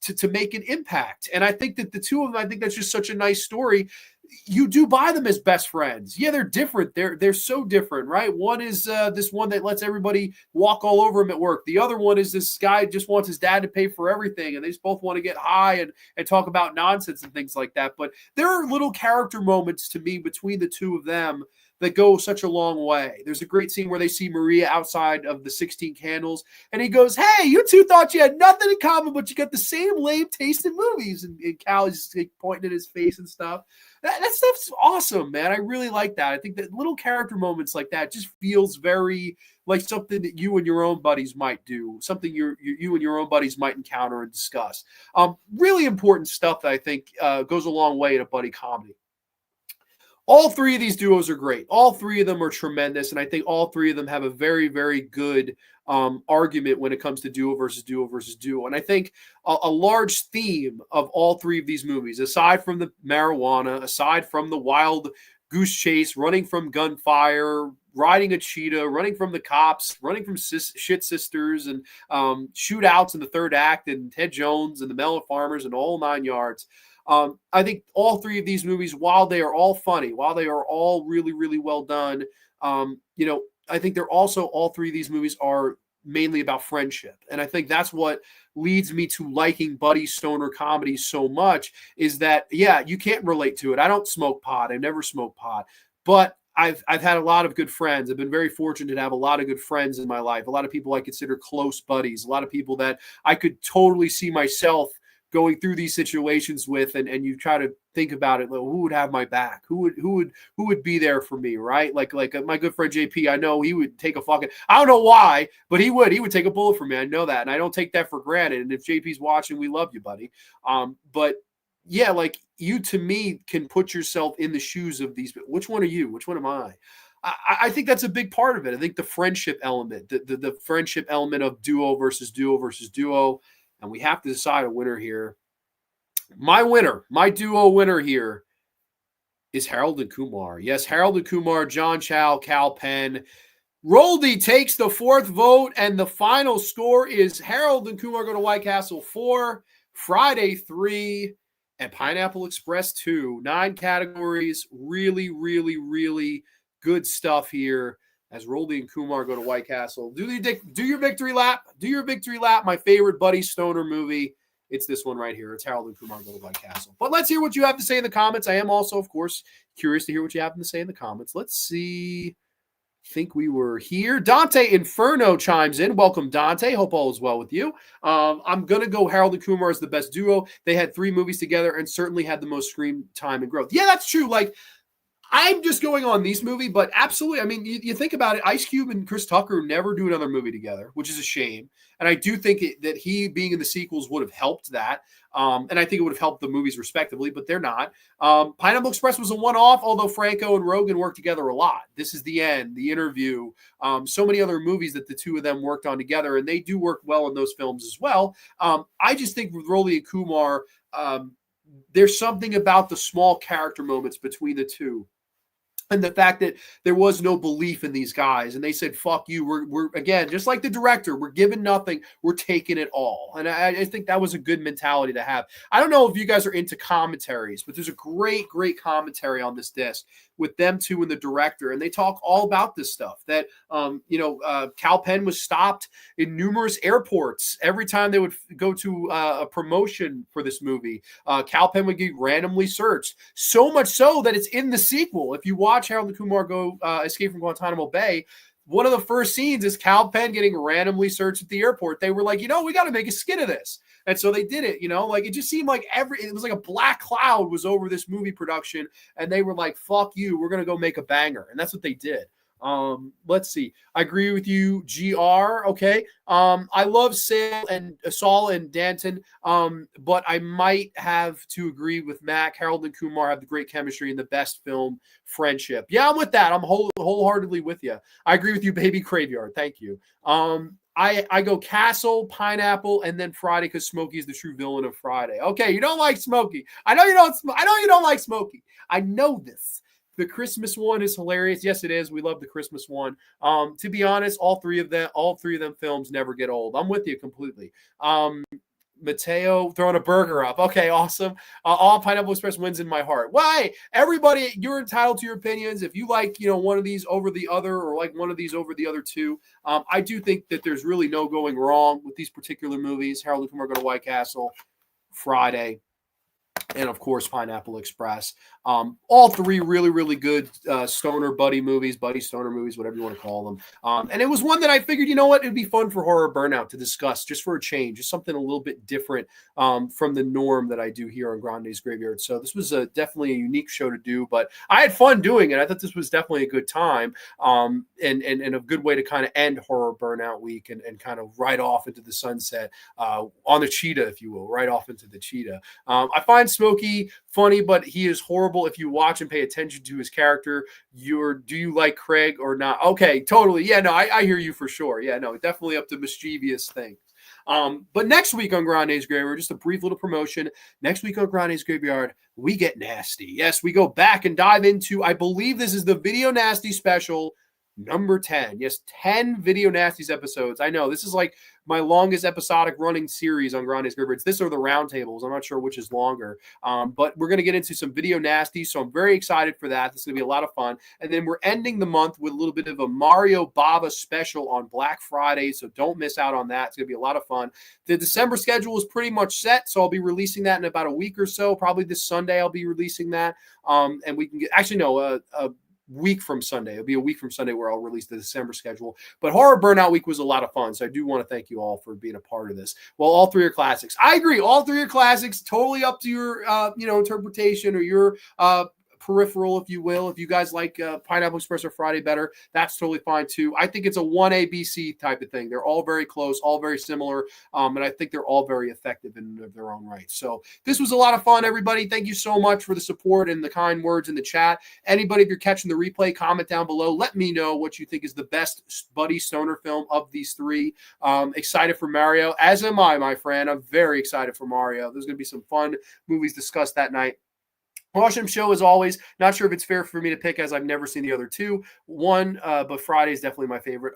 to make an impact. And I think that the two of them, I think that's just such a nice story. You do buy them as best friends. Yeah, they're different. They're so different, right? One is this one that lets everybody walk all over him at work. The other one is this guy just wants his dad to pay for everything, and they just both want to get high and talk about nonsense and things like that. But there are little character moments to me between the two of them that go such a long way. There's a great scene where they see Maria outside of the 16 Candles, and he goes, hey, you two thought you had nothing in common, but you got the same lame taste in movies. And Cal is like, pointing at his face and stuff. That stuff's awesome, man. I really like that. I think that little character moments like that just feels very like something that you and your own buddies might do, something you and your own buddies might encounter and discuss. Really important stuff that I think goes a long way in a buddy comedy. All three of these duos are great. All three of them are tremendous, and I think all three of them have a very, very good argument when it comes to duo versus duo versus duo. And I think a large theme of all three of these movies, aside from the marijuana, aside from the wild goose chase, running from gunfire, riding a cheetah, running from the cops, running from shit sisters, and shootouts in the third act, and Ted Jones and the Mellow Farmers and all 9 yards, I think all three of these movies, while they are all funny, while they are all really, really well done, I think they're also, all three of these movies are mainly about friendship. And I think that's what leads me to liking buddy stoner comedies so much, is that, yeah, you can't relate to it. I don't smoke pot. I never smoked pot, but I've had a lot of good friends. I've been very fortunate to have a lot of good friends in my life. A lot of people I consider close buddies, a lot of people that I could totally see myself going through these situations with, and you try to think about it, like, who would have my back? Who would be there for me, right? Like my good friend JP, I know he would take a fucking, I don't know why, but he would take a bullet for me. I know that, and I don't take that for granted. And if JP's watching, we love you, buddy. But yeah, like, you, to me, can put yourself in the shoes of these. Which one are you? Which one am I? I think that's a big part of it. I think the friendship element, the friendship element of duo versus duo versus duo. And we have to decide a winner here. My duo winner here is Harold and Kumar. Yes, Harold and Kumar, John Chow, Kal Penn. Roldy takes the fourth vote, and the final score is Harold and Kumar Go to White Castle 4, Friday 3, and Pineapple Express 2. 9 categories. Really, really, really good stuff here as Roldy and Kumar go to White Castle. Do your victory lap. Do your victory lap. My favorite buddy stoner movie. It's this one right here. It's Harold and Kumar Go to White Castle. But let's hear what you have to say in the comments. I am also, of course, curious to hear what you have to say in the comments. Let's see. I think we were here. Dante Inferno chimes in. Welcome, Dante. Hope all is well with you. I'm going to go Harold and Kumar as the best duo. They had 3 movies together and certainly had the most screen time and growth. Yeah, that's true. Like, I'm just going on these movie, but absolutely. I mean, you think about it, Ice Cube and Chris Tucker never do another movie together, which is a shame. And I do think that he being in the sequels would have helped that. And I think it would have helped the movies respectively, but they're not. Pineapple Express was a one-off, although Franco and Rogan worked together a lot. This Is the End, The Interview, so many other movies that the two of them worked on together, and they do work well in those films as well. I just think with Rolly and Kumar, there's something about the small character moments between the two And the fact that there was no belief in these guys, and they said, "Fuck you." We're again, just like the director, we're giving nothing, we're taking it all. And I think that was a good mentality to have. I don't know if you guys are into commentaries, but there's a great commentary on this disc with them two and the director, and they talk all about this stuff. That Kal Penn was stopped in numerous airports every time they would go to a promotion for this movie. Kal Penn would get randomly searched, so much so that it's in the sequel. If you watch Harold and Kumar Go, Escape from Guantanamo Bay, one of the first scenes is Kal Penn getting randomly searched at the airport. They were like, we got to make a skit of this. And so they did it, it just seemed like it was like a black cloud was over this movie production. And they were like, fuck you, we're going to go make a banger. And that's what they did. Let's see. I agree with you, GR. Okay. I love Saul and Danton. But I might have to agree with Mac. Harold and Kumar have the great chemistry and the best film friendship. Yeah, I'm with that. I'm wholeheartedly with you. I agree with you, Baby Graveyard. Thank you. I go Castle, Pineapple, and then Friday because Smokey is the true villain of Friday. Okay, you don't like Smokey. I know you don't like Smokey. I know this. The Christmas one is hilarious. Yes, it is. We love the Christmas one. To be honest, all three of them films never get old. I'm with you completely. Mateo throwing a burger up. Okay, awesome. All Pineapple Express wins in my heart. Why? Everybody, you're entitled to your opinions. If you like, one of these over the other, or like one of these over the other two, I do think that there's really no going wrong with these particular movies. Harold and Kumar Go to White Castle, Friday, and of course Pineapple Express. All three really good stoner buddy stoner movies, whatever you want to call them. And it was one that I figured, it'd be fun for Horror Burnout to discuss, just for a change, just something a little bit different from the norm that I do here on Grande's Graveyard. So this was definitely a unique show to do, but I had fun doing it. I thought this was definitely a good time, and a good way to kind of end Horror Burnout week and kind of ride off into the sunset on the cheetah, if you will, right off into the cheetah. I find Smokey funny, but he is horrible. If you watch and pay attention to his character, do you like Craig or not? Okay, totally. Yeah, no, I hear you for sure. Yeah, no, definitely up to mischievous things. But next week on Grande's Graveyard, just a brief little promotion. Next week on Grande's Graveyard, we get nasty. Yes, we go back and dive into, I believe this is the Video Nasty special number 10. Yes, 10 Video Nasties episodes. I know this is like my longest episodic running series on Grande's Graveyard. It's this or the roundtables. I'm not sure which is longer, but we're going to get into some Video Nasties, so I'm very excited for that. This is going to be a lot of fun. And then we're ending the month with a little bit of a Mario Bava special on Black Friday, so don't miss out on that. It's going to be a lot of fun. The December schedule is pretty much set, so I'll be releasing that in about a week or so. Probably this Sunday I'll be releasing that, and we can get week from Sunday. It'll be a week from Sunday where I'll release the December schedule. But Horror Burnout Week was a lot of fun, so I do want to thank you all for being a part of this. Well, all three are classics. I agree. All three are classics. Totally up to your interpretation or your peripheral, if you will. If you guys like Pineapple Express or Friday better, that's totally fine too. I think it's a 1A, B, C type of thing. They're all very close, all very similar, and I think they're all very effective in their own right. So this was a lot of fun, everybody. Thank you so much for the support and the kind words in the chat. Anybody, if you're catching the replay, comment down below. Let me know what you think is the best buddy stoner film of these three. Excited for Mario, as am I, my friend. I'm very excited for Mario. There's going to be some fun movies discussed that night. Awesome show as always. Not sure if it's fair for me to pick as I've never seen the other two. But Friday is definitely my favorite.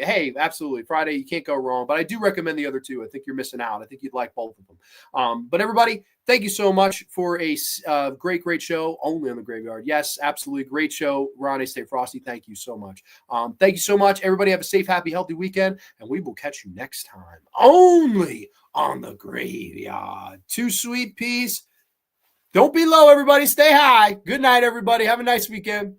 Hey, absolutely. Friday, you can't go wrong. But I do recommend the other two. I think you're missing out. I think you'd like both of them. But everybody, thank you so much for a great show only on the Graveyard. Yes, absolutely. Great show. Grande, stay frosty. Thank you so much. Thank you so much. Everybody have a safe, happy, healthy weekend. And we will catch you next time only on the Graveyard. Too sweet, peace. Don't be low, everybody. Stay high. Good night, everybody. Have a nice weekend.